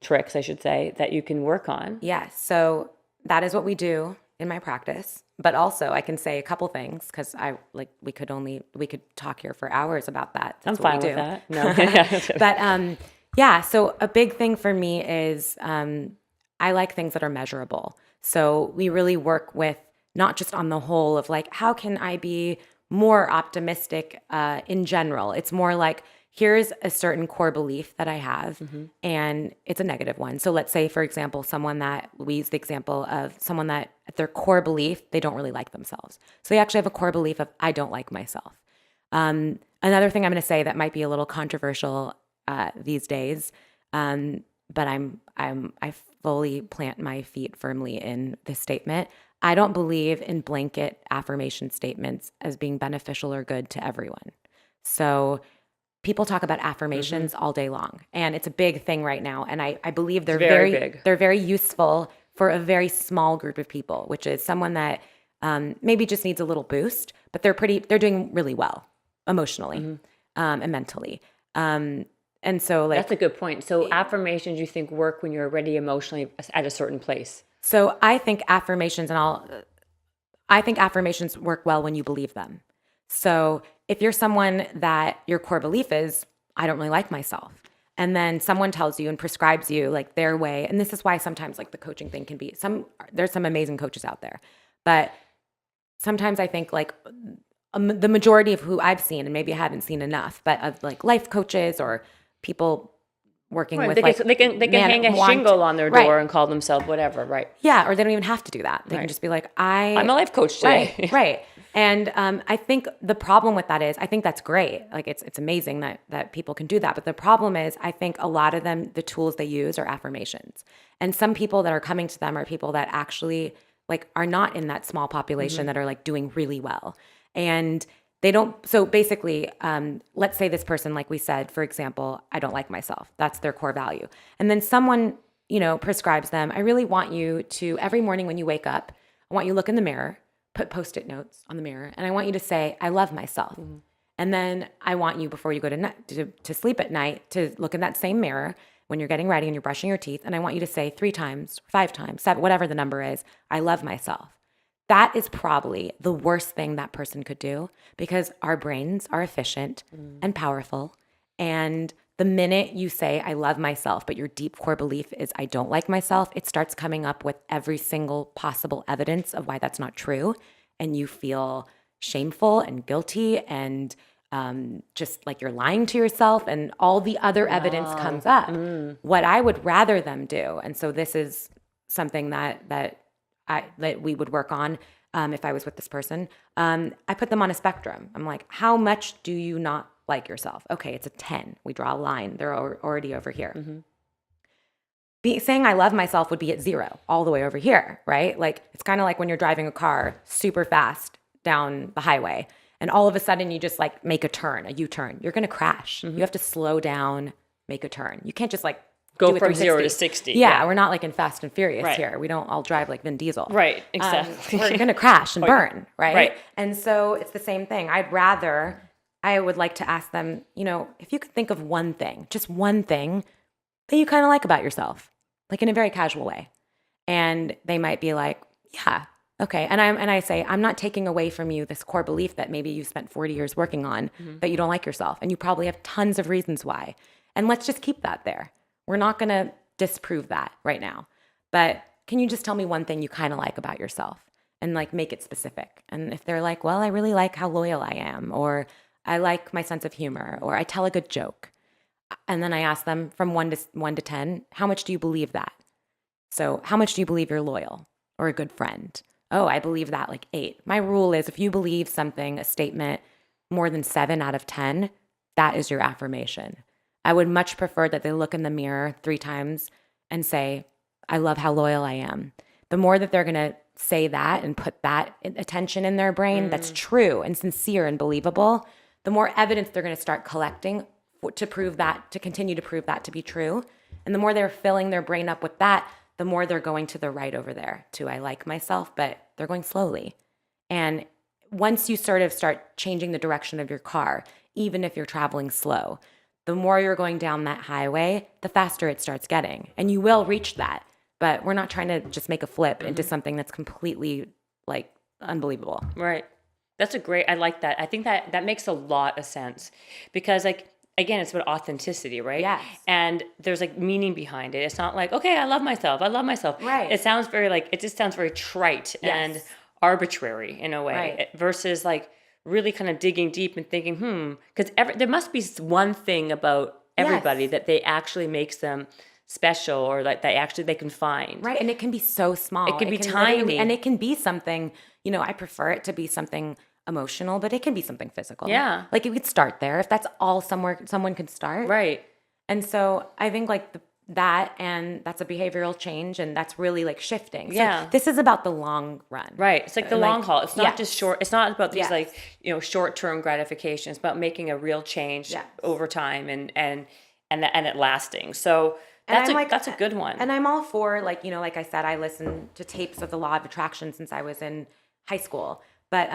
tricks, I should say, that you can work on. Yes. So that is what we do in my practice. But also I can say a couple things because we could talk here for hours about that. That's I'm fine what we with do. that. But so a big thing for me is I like things that are measurable. So we really work with not just on the whole of like, how can I be more optimistic in general? It's more like, here's a certain core belief that I have, and it's a negative one. So let's say, for example, we use the example of someone that at their core belief, they don't really like themselves. So they actually have a core belief of, I don't like myself. Another thing I'm going to say that might be a little controversial these days, but I fully plant my feet firmly in this statement. I don't believe in blanket affirmation statements as being beneficial or good to everyone. So people talk about affirmations all day long, and it's a big thing right now. And I believe they're very big. They're very useful for a very small group of people, which is someone that maybe just needs a little boost, but they're doing really well emotionally and mentally. And so like that's a good point. So affirmations you think work when you're already emotionally at a certain place. So I think affirmations work well when you believe them. So if you're someone that your core belief is, I don't really like myself, and then someone tells you and prescribes you like their way, and this is why sometimes like the coaching thing can be there's some amazing coaches out there, but sometimes I think like the majority of who I've seen, and maybe I haven't seen enough, but of like life coaches or people working with they can hang a shingle on their door and call themselves whatever, right? Yeah, or they don't even have to do that. They can just be like, I'm a life coach today. Right. And I think the problem with that is, I think that's great. Like it's amazing that people can do that. But the problem is, I think a lot of them, the tools they use are affirmations. And some people that are coming to them are people that actually like are not in that small population that are like doing really well. And they don't, so basically, let's say this person, like we said, for example, I don't like myself. That's their core value. And then someone, prescribes them, I really want you to, every morning when you wake up, I want you to look in the mirror, put Post-it notes on the mirror, and I want you to say, I love myself. And then I want you, before you go to sleep at night, to look in that same mirror when you're getting ready and you're brushing your teeth, and I want you to say 3 times, 5 times, 7, whatever the number is, I love myself. That is probably the worst thing that person could do, because our brains are efficient and powerful. And the minute you say, I love myself, but your deep core belief is, I don't like myself, it starts coming up with every single possible evidence of why that's not true. And you feel shameful and guilty and just like you're lying to yourself, and all the other evidence comes up. What I would rather them do, and so this is something that we would work on if I was with this person, I put them on a spectrum. I'm like, how much do you not like yourself? Okay, it's a 10. We draw a line. They're already over here. Saying I love myself would be at 0, all the way over here, right? Like, it's kind of like when you're driving a car super fast down the highway, and all of a sudden you just like make a U-turn. You're going to crash. You have to slow down, make a turn. You can't just like go from 0 to 60. Yeah, we're not like in Fast and Furious here. We don't all drive like Vin Diesel. Right, exactly. We're going to crash and burn, right? And so it's the same thing. I would like to ask them, if you could think of one thing, just one thing that you kind of like about yourself, like in a very casual way. And they might be like, yeah, okay. And I say, I'm not taking away from you this core belief that maybe you spent 40 years working on, that you don't like yourself. And you probably have tons of reasons why. And let's just keep that there. We're not going to disprove that right now. But can you just tell me one thing you kind of like about yourself, and like make it specific? And if they're like, well, I really like how loyal I am, or I like my sense of humor, or I tell a good joke. And then I ask them from 1 to 10, how much do you believe that? So how much do you believe you're loyal or a good friend? Oh, I believe that like 8. My rule is, if you believe something, a statement, more than 7 out of 10, that is your affirmation. I would much prefer that they look in the mirror 3 times and say, I love how loyal I am. The more that they're going to say that and put that attention in their brain that's true and sincere and believable, the more evidence they're going to start collecting to prove that, to continue to prove that to be true. And the more they're filling their brain up with that, the more they're going to the right over there to I like myself, but they're going slowly. And once you sort of start changing the direction of your car, even if you're traveling slow, the more you're going down that highway, the faster it starts getting. And you will reach that. But we're not trying to just make a flip into something that's completely like unbelievable. Right. I like that. I think that makes a lot of sense, because like, again, it's about authenticity, right? Yes. And there's like meaning behind it. It's not like, okay, I love myself. Right. It just sounds very trite and arbitrary in a way, versus like really kind of digging deep and thinking, because there must be one thing about everybody that they actually makes them special, or that they can find. Right. And it can be so small. It can be tiny. And it can be something, I prefer it to be something emotional, but it can be something physical. Yeah. Like you could start there if that's all someone could start. Right. And so I think like that's a behavioral change, and that's really like shifting. So this is about the long run. Right. It's like the long haul. It's not just short. It's not about these like, short-term gratifications. It's about making a real change over time and it lasting. So that's a good one. And I'm all for like, like I said, I listened to tapes of the law of attraction since I was in high school, but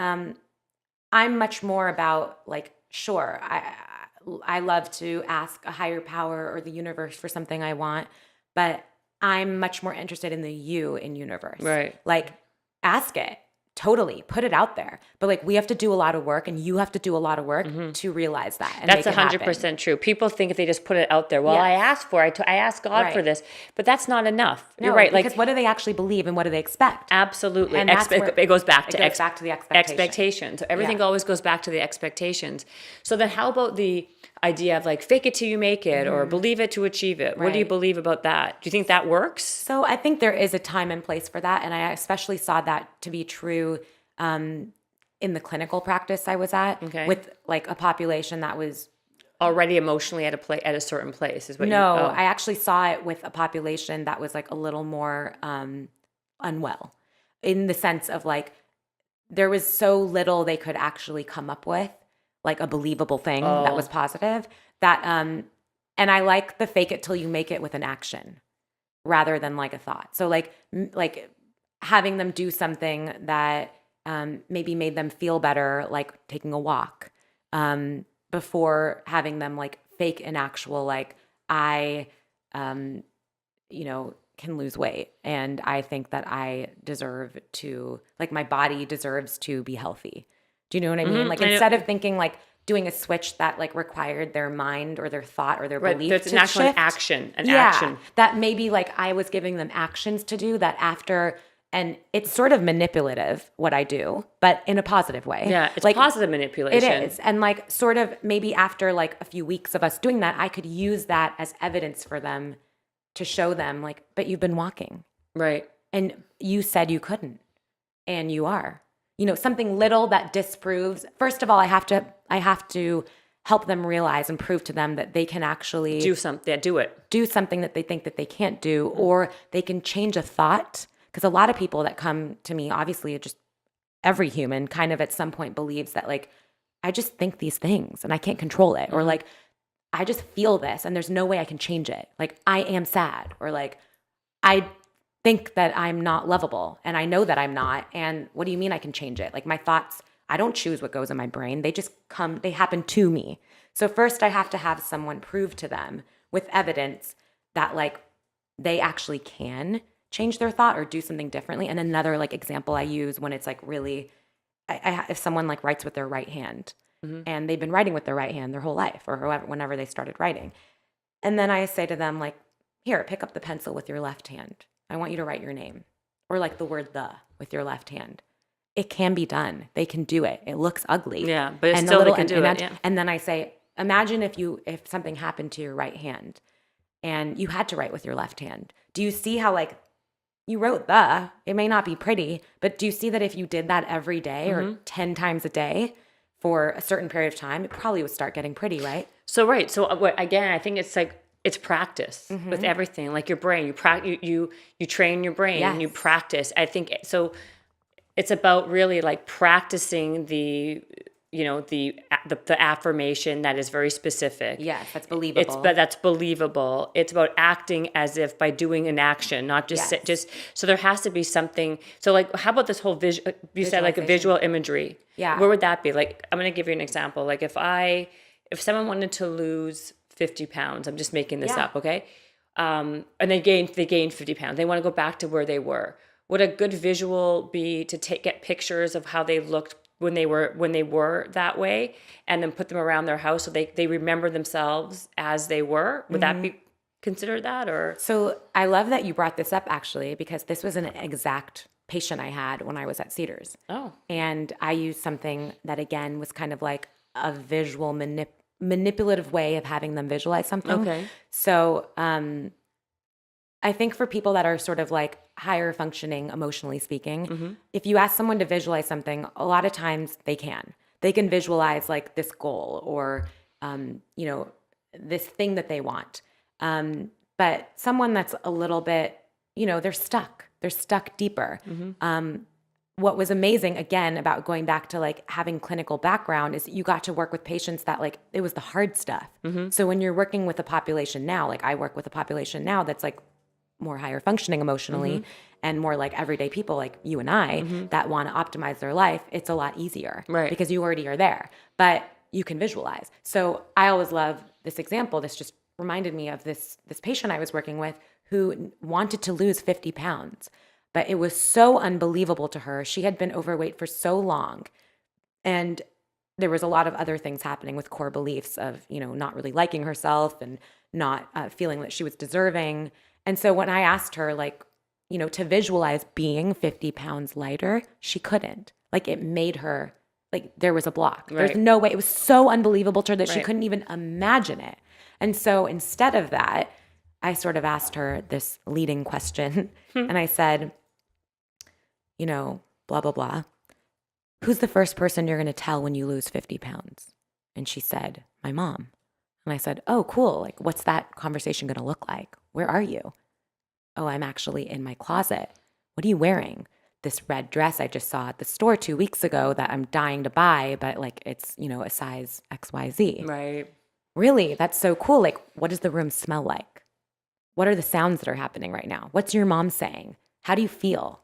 I'm much more about like, sure, I love to ask a higher power or the universe for something I want, but I'm much more interested in the you in universe. Right. Like, ask it. Totally. Put it out there. But like, we have to do a lot of work, and you have to do a lot of work to realize that. And that's 100% true. People think if they just put it out there, I asked for it. I asked God for this, but that's not enough. You're right. Because what do they actually believe, and what do they expect? Absolutely. And it goes back to the expectations. So everything always goes back to the expectations. So then how about the idea of like fake it till you make it, or believe it to achieve it? What do you believe about that? Do you think that works? So I think there is a time and place for that. And I especially saw that to be true in the clinical practice I was at Okay. with like a population that was Already emotionally at a certain place is what no, you. I actually saw it with a population that was like a little more unwell in the sense of like there was so little they could actually come up with, like a believable thing that was Oh. positive that and I like the fake it till you make it with an action rather than like a thought. So like having them do something that maybe made them feel better, like taking a walk, before having them like fake an actual like I um, can lose weight and I think that I deserve to like my body deserves to be healthy. Do you know what I mean? Like I know. instead of thinking like doing a switch that like required their mind or their thought or their Right. belief There's to an actual shift. action. An Yeah, action. that maybe like I was giving them actions to do that after, and it's sort of manipulative what I do, but in a positive way. Yeah. It's like positive it manipulation. is, and like sort of maybe after like a few weeks of us doing that, I could use that as evidence for them to show them like, but you've been walking, Right. and you said you couldn't, and you are. Something little that disproves. First of all, I have to help them realize and prove to them that they can actually Do something. Yeah, do it. do something that they think that they can't do, or they can change a thought. Because a lot of people that come to me, obviously, just every human kind of at some point believes that like, I just think these things and I can't control it, or like, I just feel this and there's no way I can change it. Like, I am sad, or like, I think that I'm not lovable and I know that I'm not. And what do you mean I can change it? Like, my thoughts, I don't choose what goes in my brain. They just come, they happen to me. So first I have to have someone prove to them with evidence that like they actually can change their thought or do something differently. And another like example I use when it's like really, if someone like writes with their right hand and they've been writing with their right hand their whole life or whenever they started writing. And then I say to them like, here, pick up the pencil with your left hand. I want you to write your name or like the word the with your left hand. It can be done. They can do it. It looks ugly. Yeah, but it's and still they can do it. Yeah. And then I say, imagine if something happened to your right hand and you had to write with your left hand. Do you see how like you wrote the, it may not be pretty, but do you see that if you did that every day or 10 times a day for a certain period of time, it probably would start getting pretty, right? So right. So again, I think it's like it's practice with everything. Like your brain, you train your brain, Yes. you practice. I think so. It's about really like practicing the affirmation that is very specific. Yes, that's believable. That's believable. It's about acting as if by doing an action, not just Yes. just. So there has to be something. So like, how about this whole vision? You said like a visual imagery. Yeah. Where would that be? Like, I'm going to give you an example. Like if someone wanted to lose 50 pounds, I'm just making this Yeah. up, okay? And they gained 50 pounds. They want to go back to where they were. Would a good visual be to get pictures of how they looked when they were that way, and then put them around their house so they remember themselves as they were? Would that be considered that, or? So I love that you brought this up actually, because this was an exact patient I had when I was at Cedars. Oh. And I used something that again was kind of like a visual manipulative way of having them visualize something. Okay. So I think for people that are sort of like higher functioning, emotionally speaking, if you ask someone to visualize something, a lot of times they can. They can visualize like this goal or, this thing that they want. But someone that's a little bit, they're stuck. They're stuck deeper. What was amazing, again, about going back to like having clinical background is you got to work with patients that like, it was the hard stuff. So when you're working with a population now, like I work with a population now that's like more higher functioning emotionally and more like everyday people like you and I that want to optimize their life, it's a lot easier. Right. Because you already are there, but you can visualize. So I always love this example. This just reminded me of this patient I was working with who wanted to lose 50 pounds. But it was so unbelievable to her. She had been overweight for so long. And there was a lot of other things happening with core beliefs of, not really liking herself and not feeling that she was deserving. And so when I asked her, like, to visualize being 50 pounds lighter, she couldn't. Like, it made her, like, there was a block. Right. There's no way. It was so unbelievable to her that she Right. couldn't even imagine it. And so instead of that, I sort of asked her this leading question. And I said, blah, blah, blah. who's the first person you're going to tell when you lose 50 pounds? And she said, my mom. And I said, oh, cool. Like, what's that conversation going to look like? Where are you? Oh, I'm actually in my closet. What are you wearing? This red dress I just saw at the store 2 weeks ago that I'm dying to buy, but like it's, a size XYZ. Right. Really? That's so cool. Like, what does the room smell like? What are the sounds that are happening right now? What's your mom saying? How do you feel?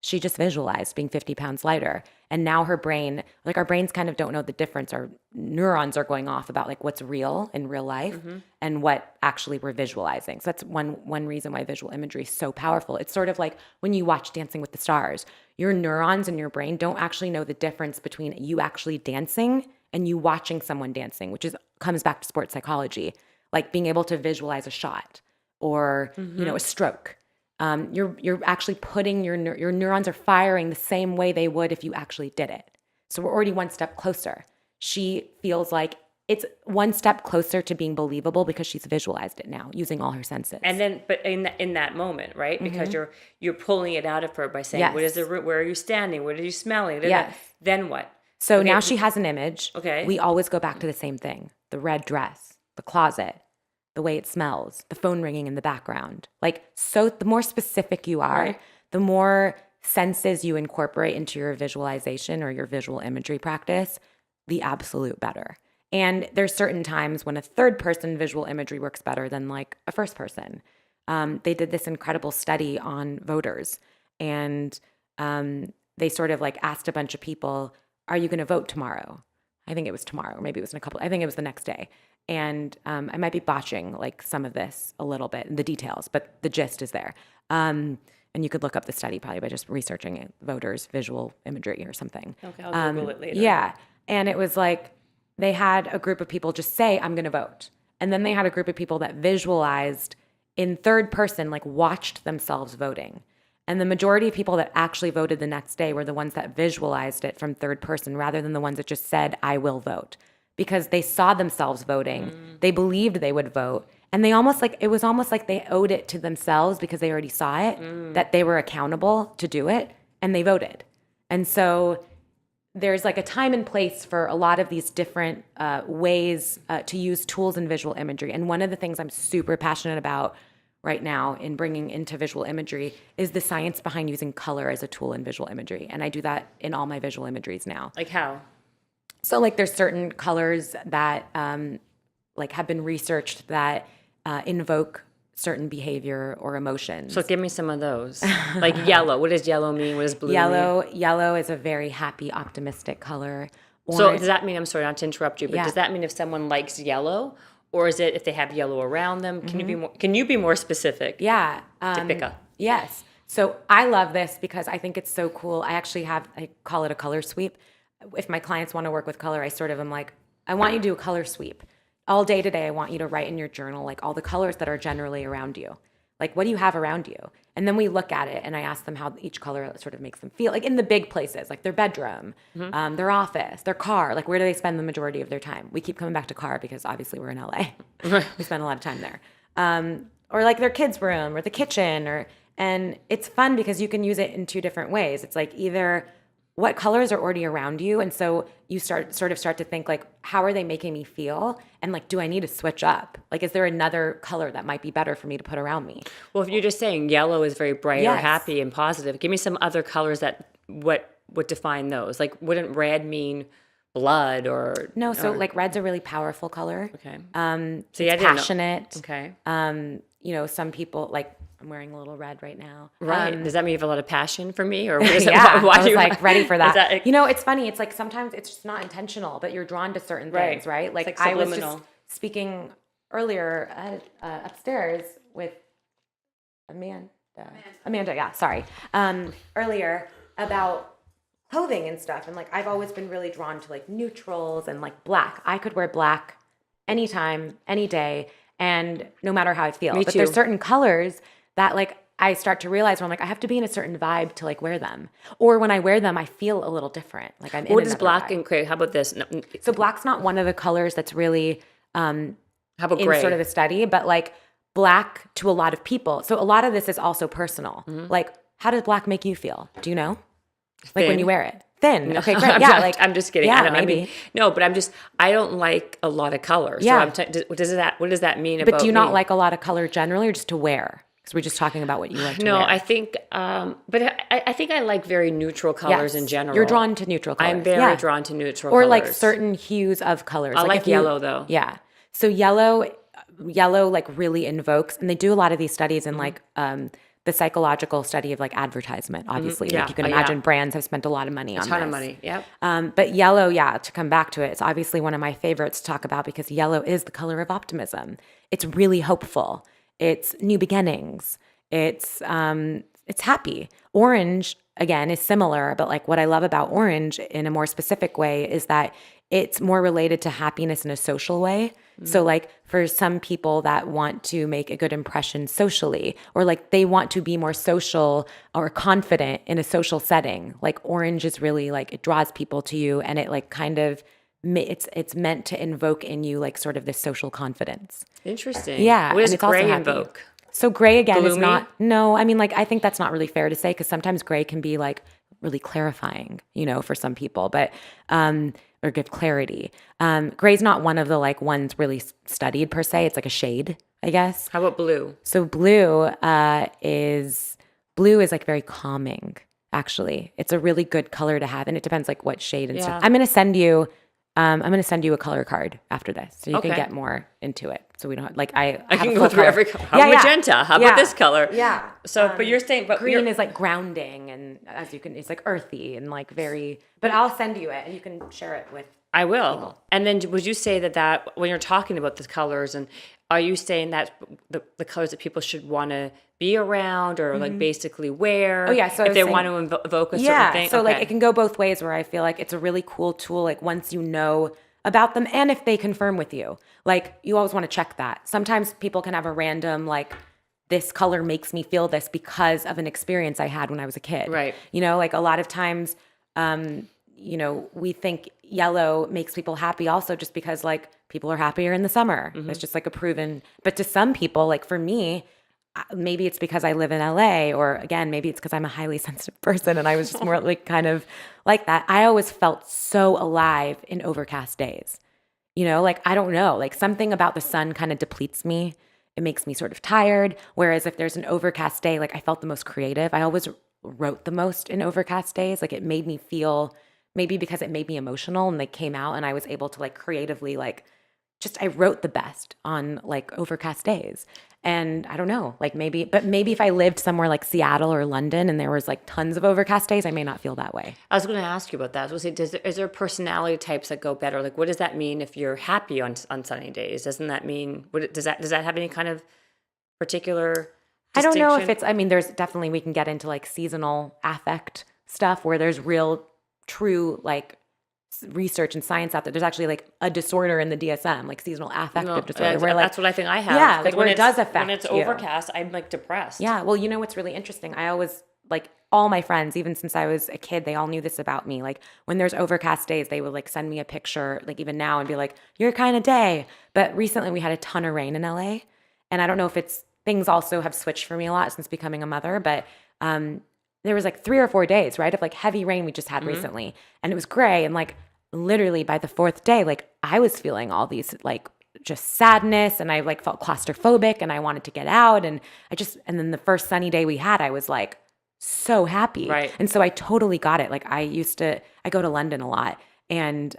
She just visualized being 50 pounds lighter. And now her brain, like our brains kind of don't know the difference. Our neurons are going off about like what's real in real life and what actually we're visualizing. So that's one reason why visual imagery is so powerful. It's sort of like when you watch Dancing with the Stars, your neurons in your brain don't actually know the difference between you actually dancing and you watching someone dancing, which comes back to sports psychology, like being able to visualize a shot or, a stroke. You're actually putting your neurons are firing the same way they would if you actually did it. So we're already one step closer. She feels like it's one step closer to being believable because she's visualized it now using all her senses. And then, but in that moment, right? Because you're pulling it out of her by saying, Yes. "What is the room? Where are you standing? What are you smelling?" Yes. Then what? So Okay. now she has an image. Okay. We always go back to the same thing: the red dress, the closet, the way it smells, the phone ringing in the background. Like, so the more specific you are, Right. the more senses you incorporate into your visualization or your visual imagery practice, the absolute better. And there's certain times when a third person visual imagery works better than like a first person. They did this incredible study on voters, and they sort of like asked a bunch of people, are you going to vote tomorrow? I think it was tomorrow, or maybe it was I think it was the next day. And I might be botching like some of this a little bit, the details, but the gist is there. And you could look up the study probably by just researching it, voters, visual imagery or something. Okay, I'll Google it later. Yeah. And it was like they had a group of people just say, I'm going to vote. And then they had a group of people that visualized in third person, like watched themselves voting. And the majority of people that actually voted the next day were the ones that visualized it from third person rather than the ones that just said, I will vote. Because they saw themselves voting. They believed they would vote. And it was almost like they owed it to themselves because they already saw it, that they were accountable to do it, and they voted. And so there's like a time and place for a lot of these different ways to use tools in visual imagery. And one of the things I'm super passionate about right now in bringing into visual imagery is the science behind using color as a tool in visual imagery. And I do that in all my visual imageries now. Like how? So like there's certain colors that like have been researched that invoke certain behavior or emotions. So give me some of those. Like yellow. What does yellow mean? What does blue mean? Yellow is a very happy, optimistic color. So does that mean, I'm sorry not to interrupt you, but Yeah. does that mean if someone likes yellow, or is it if they have yellow around them? Can you be more specific? Yeah. Deepika. Yes. So I love this because I think it's so cool. I call it a color sweep. If my clients want to work with color, I sort of am like, I want you to do a color sweep. All day today, I want you to write in your journal, like all the colors that are generally around you. Like, what do you have around you? And then we look at it and I ask them how each color sort of makes them feel, like in the big places, like their bedroom, their office, their car, like where do they spend the majority of their time? We keep coming back to car because obviously we're in LA. We spend a lot of time there. Or like their kids' room or the kitchen, and it's fun because you can use it in two different ways. It's like either what colors are already around you, and so you start to think like, how are they making me feel, and like, do I need to switch up? Like, is there another color that might be better for me to put around me? Well, if you're just saying yellow is very bright or Yes. happy and positive, give me some other colors that what would define those. Like, wouldn't red mean blood or No, so like red's a really powerful color. Okay. It's I didn't know. passionate. Okay. Some people like. I'm wearing a little red right now. Right. Does that mean you have a lot of passion for me, or what is Yeah, why I was like ready for that. that- It's funny. It's like sometimes it's just not intentional, but you're drawn to certain things, right? Like I was subliminal. just speaking earlier upstairs with Amanda, yeah, sorry. Earlier about clothing and stuff, and like I've always been really drawn to like neutrals and like black. I could wear black anytime, any day, and no matter how I feel. Me But too. there's certain colors that like I start to realize where I'm like, I have to be in a certain vibe to like wear them. Or when I wear them, I feel a little different. Like I'm in What does another black vibe. and gray? How about this? No, So black's not one of the colors that's really how about in gray? sort of the study, but like black to a lot of people. So a lot of this is also personal. Mm-hmm. Like, how does black make you feel? Do you know? Like when Thin. you wear it. thin. Okay, great. Yeah, like I'm just kidding. yeah, I mean, maybe. no, but I don't like a lot of color. Yeah. So what does that mean But about do you not me? like a lot of color generally, or just to wear? Because we're just talking about what you like to No, wear. I think, but I think I like very neutral colors in Yes. general. You're drawn to neutral colors. I'm very Yeah. drawn to neutral Or colors. like certain hues of colors. I like if you- yellow though. Yeah. So yellow like really invokes, and they do a lot of these studies in like the psychological study of like advertisement, obviously. Yeah. Like you can Yeah. imagine brands have spent a lot of money on A ton this. of money. Yep. But yellow, yeah, to come back to it, it's obviously one of my favorites to talk about because yellow is the color of optimism. It's really hopeful. It's new beginnings. It's happy. Orange, again, is similar, but like what I love about orange in a more specific way is that it's more related to happiness in a social way. So like for some people that want to make a good impression socially, or like they want to be more social or confident in a social setting, like orange is really like it draws people to you, and it like kind of it's meant to invoke in you like sort of this social confidence. Interesting. Yeah, What does and it's also gray happy. invoke? So gray again is Gloomy? not, no, I mean, like, I think that's not really fair to say because sometimes gray can be like really clarifying, for some people, but, or give clarity. Gray's not one of the like ones really studied per se. It's like a shade, I guess. How about blue? So blue is like very calming, actually. It's a really good color to have, and it depends like what shade and Yeah. stuff. I'm gonna send you a color card after this, so you can Okay. get more into it. So we don't like I I have can a go full through color. every color. How about magenta? How about this color? Yeah. So, but you're saying, but Green is like grounding, and as you can, it's like earthy and like very. But I'll send you it, and you can share it with. I will. And then would you say that when you're talking about the colors, and are you saying that the colors that people should want to be around or like basically wear? Oh, yeah, so I if was they saying- want to evoke a certain Yeah. thing? So like Okay. it can go both ways. Where I feel like it's a really cool tool. Like once you know about them, and if they confirm with you, like you always want to check that. Sometimes people can have a random like. This color makes me feel this because of an experience I had when I was a kid. Right. Like a lot of times, we think yellow makes people happy also just because like people are happier in the summer. It's just like a proven, but to some people, like for me, maybe it's because I live in LA, or again, maybe it's because I'm a highly sensitive person and I was just more like kind of like that. I always felt so alive in overcast days. Like I don't know, like something about the sun kind of depletes me. It makes me sort of tired. Whereas if there's an overcast day, like I felt the most creative. I always wrote the most in overcast days. Like it made me feel, maybe because it made me emotional and they came out and I was able to like creatively like I wrote the best on like overcast days. And I don't know, like maybe if I lived somewhere like Seattle or London and there was like tons of overcast days, I may not feel that way. I was going to ask you about that. I was going to say, is there personality types that go better? Like, what does that mean if you're happy on sunny days? Doesn't that mean, does that have any kind of particular I don't know if distinction? there's definitely, we can get into like seasonal affect stuff where there's real, true like research and science out there. There's actually like a disorder in the DSM, like seasonal affective disorder. Where like, that's what I think I have. Yeah, 'Cause like where it does affect when it's you. overcast, I'm like depressed. Yeah, well, what's really interesting? I always like all my friends, even since I was a kid, they all knew this about me. Like when there's overcast days, they would like send me a picture, like even now, and be like, "Your kind of day." But recently, we had a ton of rain in LA, and I don't know if things also have switched for me a lot since becoming a mother, but there was like 3 or 4 days, right, of like heavy rain we just had recently, and it was gray, and like literally by the 4th day, like I was feeling all these like just sadness, and I like felt claustrophobic, and I wanted to get out, and and then the first sunny day we had, I was like so happy. Right. And so I totally got it. Like I go to London a lot, and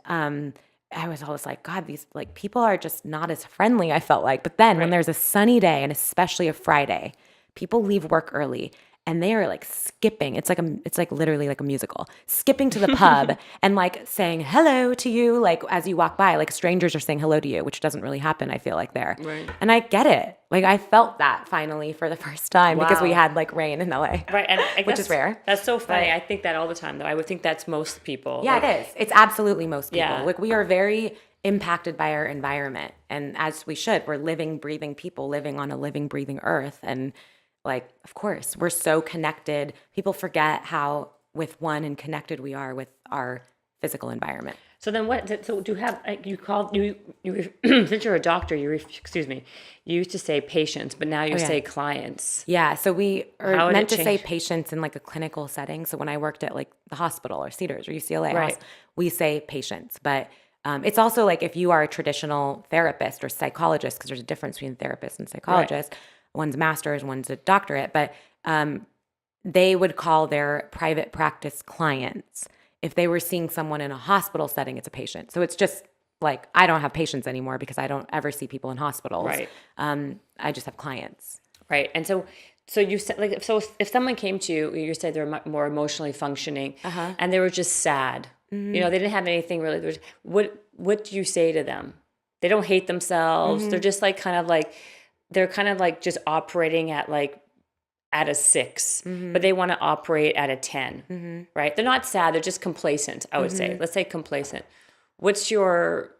I was always like, God, these like people are just not as friendly, I felt like. But then when there's a sunny day, and especially a Friday, people leave work early and they are like skipping. It's like literally like a musical, skipping to the pub and like saying hello to you, like as you walk by, like strangers are saying hello to you, which doesn't really happen, I feel like there. Right. And I get it. Like I felt that finally for the first time because we Wow. had like rain in LA. Right, and Which is rare. That's so funny. But- I think that all the time, though. I would think that's most people. Yeah, Like, it is. It's absolutely most people. Yeah. Like we are very impacted by our environment, and as we should. We're living, breathing people living on a living, breathing earth, and like, of course, we're so connected. People forget how with one and connected we are with our physical environment. So then so do you have, like, since you're a doctor, excuse me, you used to say patients, but now you say clients. Yeah, so we are How would meant it to say change? patients in like a clinical setting. So when I worked at like the hospital or Cedars or UCLA, Right. we say patients. But it's also like if you are a traditional therapist or psychologist, because there's a difference between therapist and psychologist. One's a master's, one's a doctorate, but they would call their private practice clients. If they were seeing someone in a hospital setting, it's a patient. So it's just like I don't have patients anymore because I don't ever see people in hospitals. Right. I just have clients. Right. And so you said, like, so if someone came to you, you said they're more emotionally functioning and they were just sad, they didn't have anything really. What do you say to them? They don't hate themselves. They're just like, they're kind of like just operating at a 6, but they want to operate at a 10, right? They're not sad. They're just complacent, I would say. Let's say complacent. What's your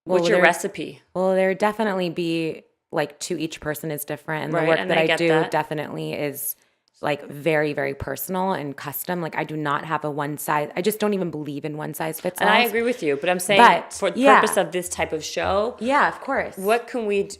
recipe? Well, there definitely be like to each person is different. And the work and that I do that. definitely is like very, very personal and custom. Like I do not have a one size. I just don't even believe in one size fits all. And I agree with you, but I'm saying for the purpose of this type of show, yeah, of course. What can we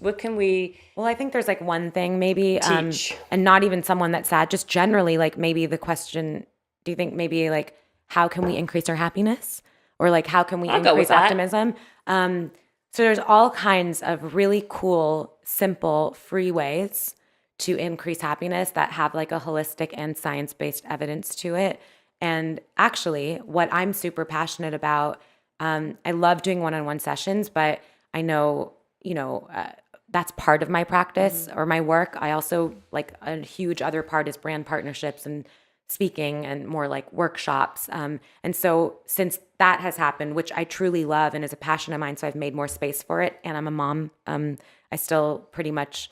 Well, I think there's like one thing maybe, teach? And not even someone that's sad, just generally like maybe the question, do you think maybe like how can we increase our happiness? Or like how can we increase optimism? So there's all kinds of really cool, simple, free ways to increase happiness that have like a holistic and science-based evidence to it. And actually, what I'm super passionate about, I love doing one-on-one sessions, but I know, that's part of my practice or my work. I also like a huge other part is brand partnerships and speaking and more like workshops. And so since that has happened, which I truly love and is a passion of mine, so I've made more space for it. And I'm a mom. I still pretty much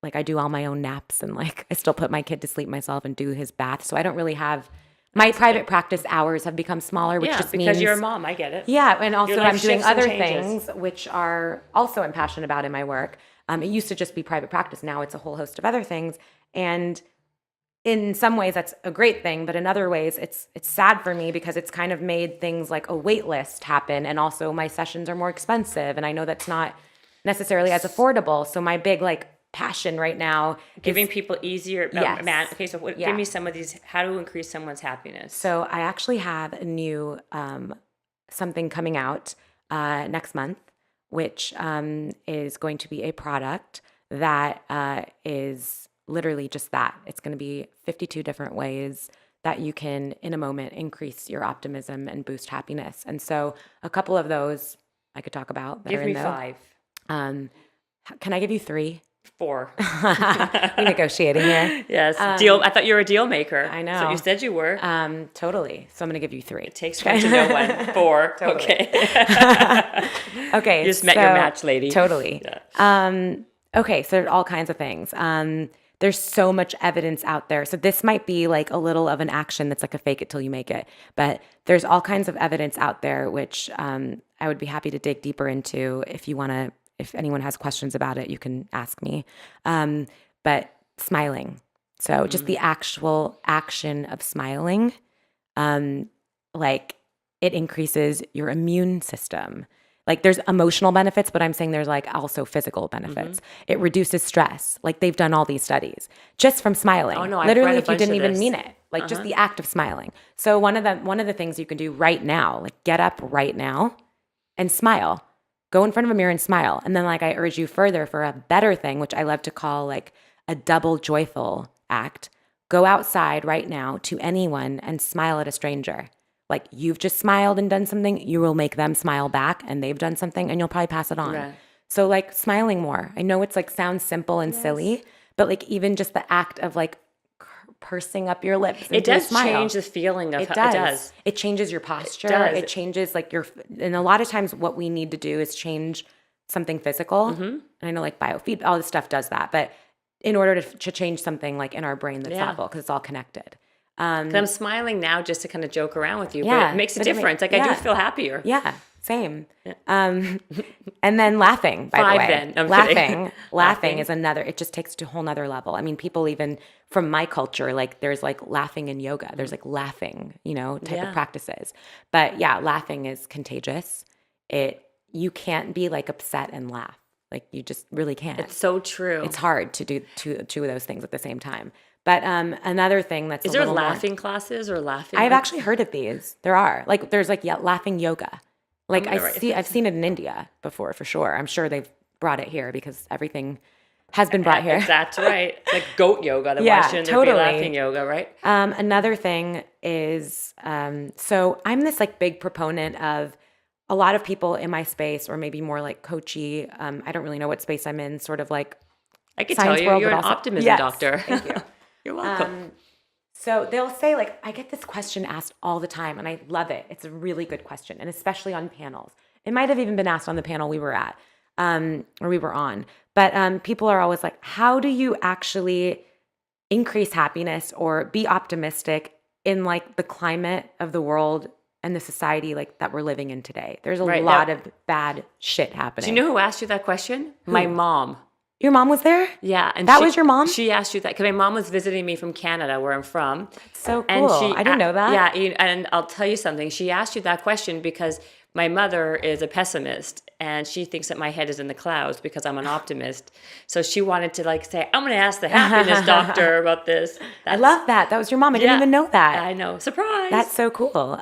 like I do all my own naps and like I still put my kid to sleep myself and do his bath. So I don't really have my private practice hours have become smaller, which just means because you're a mom. I get it. Yeah, and also I'm doing other changes. things which are also I'm passionate about in my work. It used to just be private practice. Now it's a whole host of other things. And in some ways that's a great thing, but in other ways it's sad for me because it's kind of made things like a wait list happen. And also my sessions are more expensive. And I know that's not necessarily as affordable. So my big like passion right now giving people easier. Yes. Okay, so give me some of these. How to increase someone's happiness. So I actually have a new something coming out next month, which is going to be a product that is literally just that. It's going to be 52 different ways that you can, in a moment, increase your optimism and boost happiness. And so a couple of those I could talk about. Give me 5. Can I give you 3? 4. We're negotiating here. Yes. Deal. I thought you were a deal maker. I know. So you said you were. Totally. So I'm going to give you 3. It takes one to know one. 4. Totally. Okay. Okay. You just met your match lady. Totally. Yeah. Okay. So there's all kinds of things. There's so much evidence out there. So this might be like a little of an action that's like a fake it till you make it. But there's all kinds of evidence out there, which I would be happy to dig deeper into if you want to. If anyone has questions about it, you can ask me. But smiling. So just the actual action of smiling, like it increases your immune system. Like there's emotional benefits, but I'm saying there's like also physical benefits. It reduces stress. Like they've done all these studies just from smiling. Oh no, I've literally read a if you bunch didn't of even this. mean it. Like just the act of smiling. So one of the things you can do right now, like get up right now and smile. Go in front of a mirror and smile. And then like I urge you further for a better thing, which I love to call like a double joyful act. Go outside right now to anyone and smile at a stranger. Like you've just smiled and done something, you will make them smile back and they've done something and you'll probably pass it on. Right. So like smiling more. I know it's like sounds simple and silly, but like even just the act of like pursing up your lips. It does change the feeling of it does. It changes your posture. It changes like and a lot of times what we need to do is change something physical. And I know like biofeedback, all this stuff does that. But in order to change something like in our brain that's thoughtful, because it's all connected. 'Cause I'm smiling now just to kind of joke around with you, but Yeah, it makes a but it ma- difference. Like I yeah. do feel happier. Yeah, same. And then laughing, by the Five way. then. I'm Laughing. kidding. Laughing is another, it just takes it to a whole nother level. I mean, people even from my culture, like there's like laughing in yoga. There's like laughing, type Yeah. of practices. But yeah, laughing is contagious. You can't be like upset and laugh. Like you just really can't. It's so true. It's hard to do two of those things at the same time. But another thing that's Is a there little more- laughing classes or laughing? I've actually heard of these. There are like there's like laughing yoga. Like gonna write this I've seen it in India before for sure. I'm sure they've brought it here because everything has been brought here. That's right. Like goat yoga. Then Yeah, why shouldn't there totally. be laughing yoga, right? Another thing is so I'm this like big proponent of a lot of people in my space, or maybe more like coachy. I don't really know what space I'm in. Sort of like I could science tell you, world, you're but an also- optimism Yes, doctor. Thank you. You're welcome. So they'll say like, I get this question asked all the time and I love it. It's a really good question. And especially on panels. It might have even been asked on the panel we were at or we were on. But people are always like, how do you actually increase happiness or be optimistic in like the climate of the world and the society like that we're living in today? There's a Right, lot now- of bad shit happening. Do you know who asked you that question? My mom. Your mom was there? Yeah. And That was your mom? She asked you that because my mom was visiting me from Canada, where I'm from. So cool. And I didn't know that. Yeah, and I'll tell you something. She asked you that question because my mother is a pessimist, and she thinks that my head is in the clouds because I'm an optimist. So she wanted to like say, I'm going to ask the happiness doctor about this. I love that. That was your mom. I didn't even know that. I know. Surprise. That's so cool.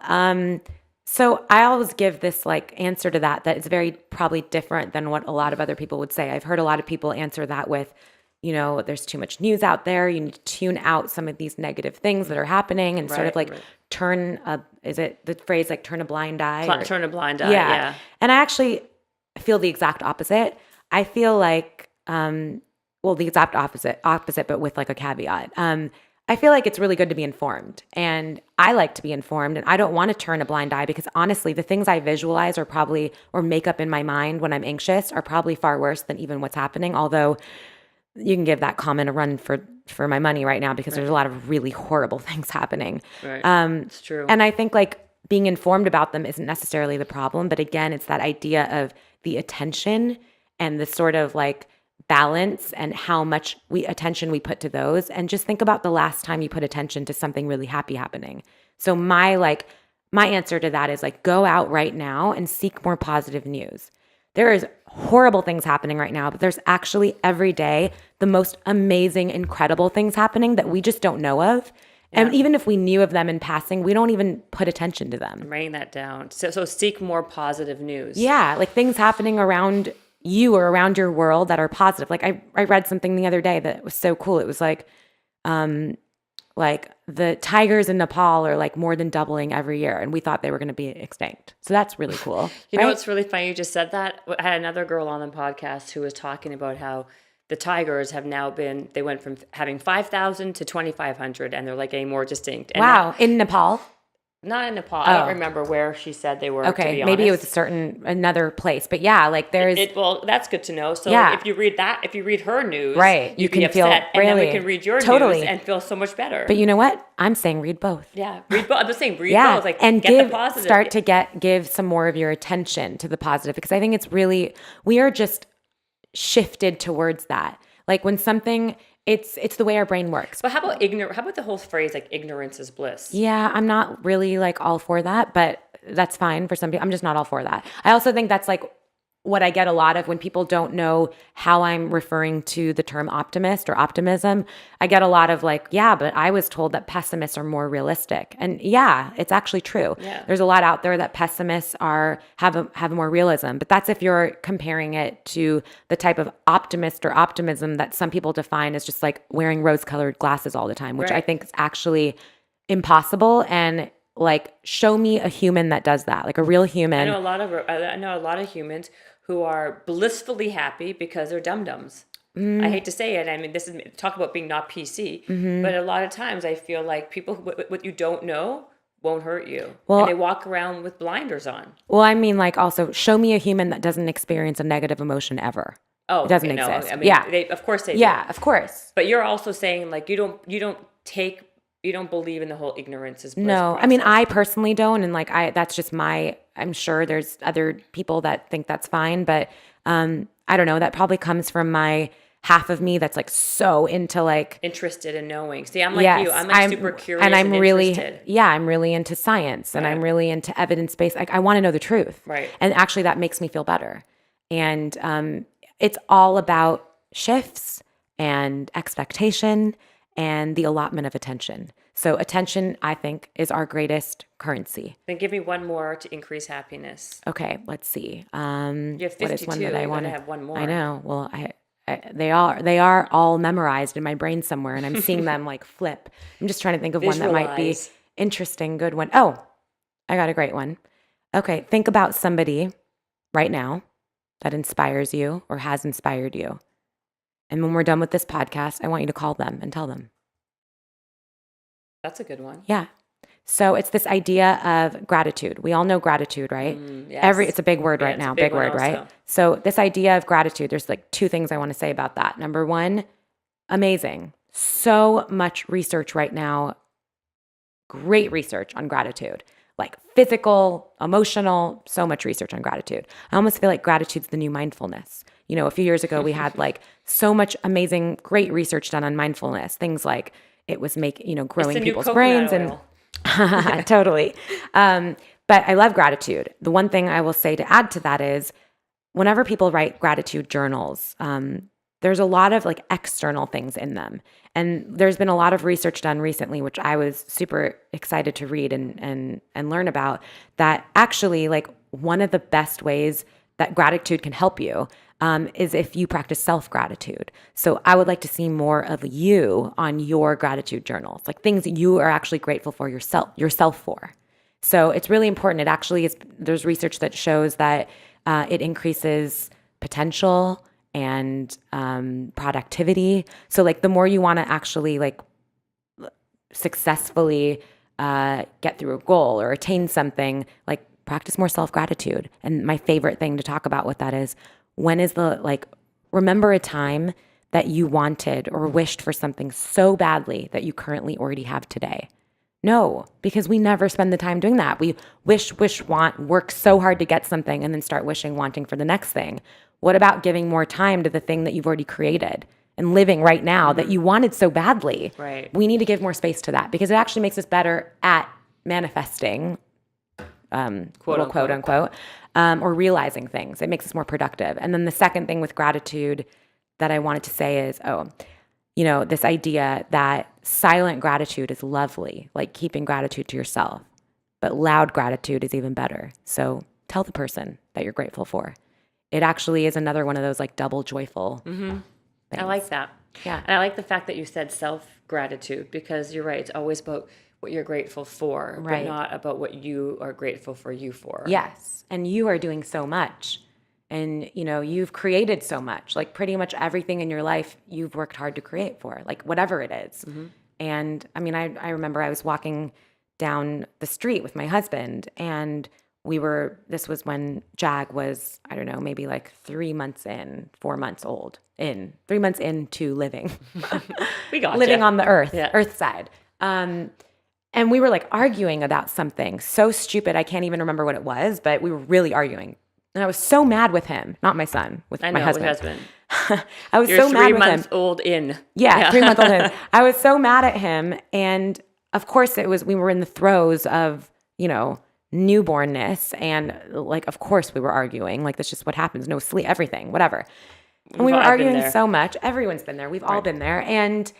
So I always give this like answer to that is very probably different than what a lot of other people would say. I've heard a lot of people answer that with, there's too much news out there. You need to tune out some of these negative things that are happening and sort of like is it the phrase like turn a blind eye? Turn a blind eye. Yeah. Yeah. And I actually feel the exact opposite. I feel like, the exact opposite, but with like a caveat. I feel like it's really good to be informed, and I like to be informed, and I don't want to turn a blind eye because honestly, the things I visualize or make up in my mind when I'm anxious are probably far worse than even what's happening. Although you can give that comment a run for my money right now because there's a lot of really horrible things happening. Right. It's true. And I think like being informed about them isn't necessarily the problem, but again, it's that idea of the attention and the sort of like balance and how much attention we put to those. And just think about the last time you put attention to something really happy happening. So my answer to that is like, go out right now and seek more positive news. There is horrible things happening right now, but there's actually every day the most amazing, incredible things happening that we just don't know of. And even if we knew of them in passing, we don't even put attention to them. I'm writing that down. So seek more positive news. Yeah, like things happening around you or around your world that are positive. Like I read something the other day that was so cool. It was like the tigers in Nepal are like more than doubling every year, and we thought they were going to be extinct. So that's really cool. You know what's really funny? You just said that. I had another girl on the podcast who was talking about how the tigers have now they went from having 5,000 to 2,500, and they're like getting more distinct. And Wow, in Nepal? not in Nepal. I don't remember where she said they were. Okay, to be maybe it honest. was another place. But yeah, like there's... Well, that's good to know. So Yeah. if you read her news, Right, you you can can be feel upset, and then we really- can read your totally. news and feel so much better. But you know what? I'm saying read both. Yeah, read both. I'm just saying read Yeah, both. Like and get the positive. start to give some more of your attention to the positive, because I think it's really, we are just shifted towards that. Like when something, it's the way our brain works. But how about How about the whole phrase like ignorance is bliss? Yeah, I'm not really like all for that, but that's fine for some people. I'm just not all for that. I also think that's like what I get a lot of when people don't know how I'm referring to the term optimist or optimism. I get a lot of like, yeah, but I was told that pessimists are more realistic. And yeah, it's actually true. Yeah. There's a lot out there that pessimists have more realism, but that's if you're comparing it to the type of optimist or optimism that some people define as just like wearing rose-colored glasses all the time, which I Right. think is actually impossible. And like, show me a human that does that, like a real human. I know a lot of humans who are blissfully happy because they're dum-dums. I hate to say it. I mean, this is talk about being not PC, but a lot of times I feel like people what you don't know won't hurt you. Well- and they walk around with blinders on. Well, I mean, like, also show me a human that doesn't experience a negative emotion ever. Oh, It doesn't okay, no, exist. I mean, Yeah. of course they do. Yeah, of course. But you're also saying like you don't take you don't believe in the whole ignorance is bliss No, I process. mean, I personally don't. And like, that's just I'm sure there's other people that think that's fine, but I don't know. That probably comes from my half of me that's like so into like, Interested in knowing. See, I'm like yes, you. I'm like super curious and and I'm really, interested. yeah, I'm really into science and I'm really into evidence-based. Like, I want to know the truth. Right. And actually that makes me feel better. And it's all about shifts and expectation and the allotment of attention. So attention, I think, is our greatest currency. Then give me one more to increase happiness. Okay, let's see. You have What is 52. one that I You want gotta have one more. I know. Well, they are all memorized in my brain somewhere, and I'm seeing them like flip. I'm just trying to think of one that might be Visualize. interesting, good one. Oh, I got a great one. Okay, think about somebody right now that inspires you or has inspired you. And when we're done with this podcast, I want you to call them and tell them. That's a good one. Yeah. So it's this idea of gratitude. We all know gratitude, right? Yes. It's a big word Yeah, right it's a now, big big one word, right? also. So this idea of gratitude, there's like two things I want to say about that. Number one, amazing. So much research right now, great research on gratitude, like physical, emotional, so much research on gratitude. I almost feel like gratitude's the new mindfulness. You know, a few years ago, we had like so much amazing, great research done on mindfulness, things like it was growing the new people's coconut brains oil. and totally. But I love gratitude. The one thing I will say to add to that is whenever people write gratitude journals, there's a lot of like external things in them. And there's been a lot of research done recently, which I was super excited to read and learn about, that actually like one of the best ways that gratitude can help you is if you practice self-gratitude. So I would like to see more of you on your gratitude journals, like things that you are actually grateful for yourself for. So it's really important. It actually is, there's research that shows that it increases potential and productivity. So like the more you want to actually like successfully get through a goal or attain something, like practice more self-gratitude. And my favorite thing to talk about with that is remember a time that you wanted or wished for something so badly that you currently already have today. No, because we never spend the time doing that. We wish, want, work so hard to get something and then start wishing, wanting for the next thing. What about giving more time to the thing that you've already created and living right now that you wanted so badly? Right. We need to give more space to that because it actually makes us better at manifesting, quote unquote, or realizing things. It makes us more productive. And then the second thing with gratitude that I wanted to say is, this idea that silent gratitude is lovely, like keeping gratitude to yourself, but loud gratitude is even better. So tell the person that you're grateful for. It actually is another one of those like double joyful things. I like that. Yeah. And I like the fact that you said self-gratitude because you're right. It's always about what you're grateful for, Right. but not about what you are grateful for you for. Yes. And you are doing so much. And, you've created so much. Like pretty much everything in your life you've worked hard to create for, like whatever it is. Mm-hmm. And I mean, I remember I was walking down the street with my husband and this was when Jag was, I don't know, maybe like 4 months into living. We got living on the Yeah. earth side. And we were like arguing about something so stupid. I can't even remember what it was, but we were really arguing. And I was so mad with him, not my son, with my husband. I was You're so mad 3 with him. months old in. Yeah, 3 months old in. I was so mad at him. And of course we were in the throes of, newbornness. And like, of course we were arguing. Like, that's just what happens. No sleep, everything, whatever. And we were arguing so much. Everyone's been there. We've all been there. And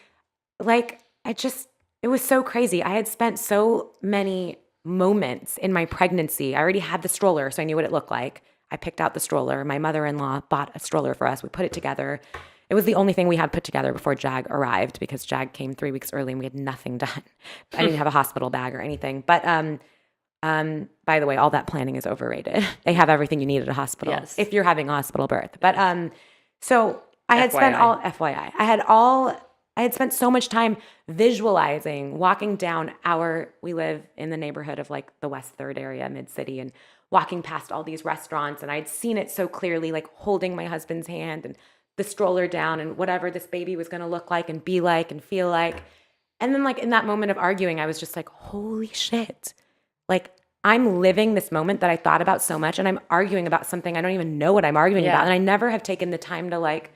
like, it was so crazy. I had spent so many moments in my pregnancy. I already had the stroller, so I knew what it looked like. I picked out the stroller. My mother-in-law bought a stroller for us. We put it together. It was the only thing we had put together before Jag arrived because Jag came 3 weeks early and we had nothing done. I didn't have a hospital bag or anything. But by the way, all that planning is overrated. They have everything you need at a hospital if you're having a hospital birth. But so I had spent all FYI. I had spent so much time visualizing, walking down we live in the neighborhood of like the West 3rd area, mid-city, and walking past all these restaurants. And I'd seen it so clearly, like holding my husband's hand and the stroller down and whatever this baby was going to look like and be like and feel like. And then like in that moment of arguing, I was just like, holy shit. Like I'm living this moment that I thought about so much, and I'm arguing about something I don't even know what I'm arguing about. And I never have taken the time to like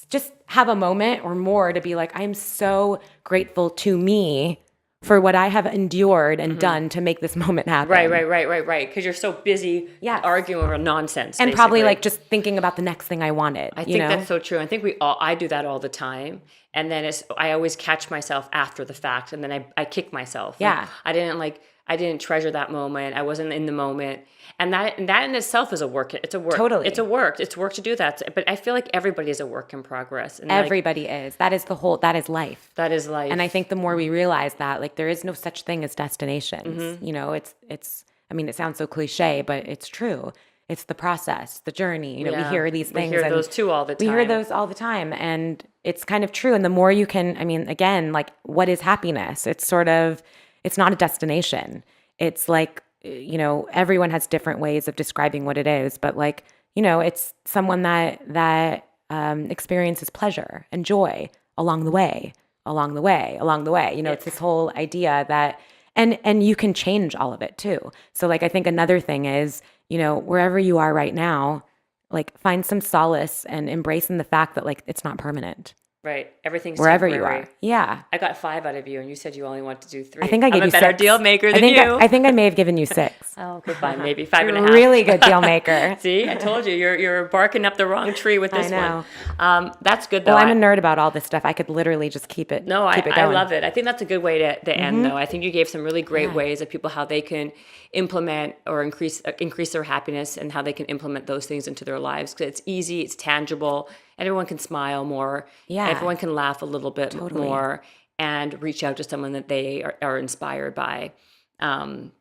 just have a moment or more to be like, I'm so grateful to me for what I have endured and done to make this moment happen. Right. Because you're so busy arguing over nonsense. And probably like just thinking about the next thing I wanted. I think that's so true. I think I do that all the time. And then I always catch myself after the fact, and then I kick myself. Yeah. Like, I didn't treasure that moment. I wasn't in the moment. And that in itself is a work. It's a work. Totally. It's a work. It's work to do that. But I feel like everybody is a work in progress. And everybody is. That is life. That is life. And I think the more we realize that, like, there is no such thing as destinations. You know, it's, I mean, it sounds so cliche, but it's true. It's the process, the journey. You know, we hear these things. We hear those too all the time. We hear those all the time. And it's kind of true. And the more you can, I mean, again, like, what is happiness? It's sort of, it's not a destination. It's like, you know, everyone has different ways of describing what it is. But like, you know, it's someone that experiences pleasure and joy along the way. You know, it's this whole idea that, and you can change all of it too. So like, I think another thing is, you know, wherever you are right now, like find some solace and embrace in the fact that like, it's not permanent. Right. Everything's wherever temporary. you are. Yeah. I got 5 out of you, and you said you only want to do 3. I think I gave you 6. I'm a better deal maker than you. I think I may have given you 6. Oh, okay, fine. Maybe 5 You're and a half. Really good deal maker. See, I told you, you're barking up the wrong tree with this I know. one. That's good though. Well, I'm a nerd about all this stuff. I could literally just keep it. No, keep it I going. love it. I think that's a good way to end though. I think you gave some really great ways of people how they can implement or increase their happiness, and how they can implement those things into their lives, because it's easy, it's tangible. Everyone can smile more. Yeah. Everyone can laugh a little bit Totally. more, and reach out to someone that they are inspired by. And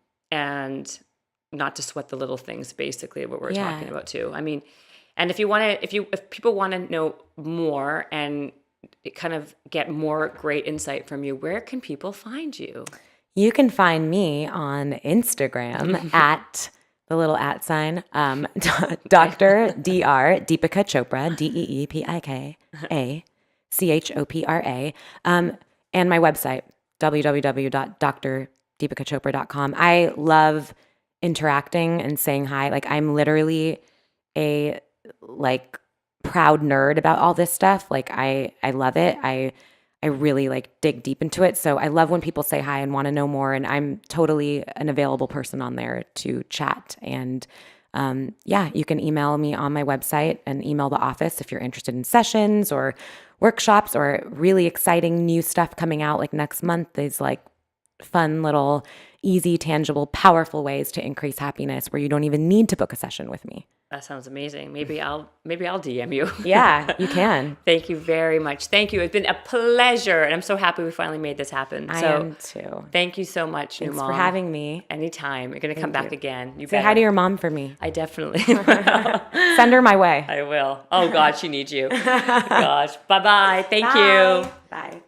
not to sweat the little things, basically what we're talking about too. I mean, and if people want to know more and kind of get more great insight from you, where can people find you? You can find me on Instagram at the little @ sign, Dr. Deepika Chopra, DeepikaChopra, and my website, www.drdeepikachopra.com. I love interacting and saying hi. Like, I'm literally a like proud nerd about all this stuff. Like, I love it. I really like dig deep into it. So I love when people say hi and want to know more. And I'm totally an available person on there to chat. And you can email me on my website and email the office if you're interested in sessions or workshops or really exciting new stuff coming out. Like next month is like fun little easy, tangible, powerful ways to increase happiness where you don't even need to book a session with me. That sounds amazing. Maybe I'll DM you. Yeah, you can. Thank you very much. Thank you. It's been a pleasure, and I'm so happy we finally made this happen. I am too. Thank you so much, Thanks new mom. for having me. Anytime. You're going to come back again. You Say better. hi to your mom for me. I definitely will. Send her my way. I will. Oh, God, she needs you. Gosh. Bye-bye. Thank Bye. you. Bye.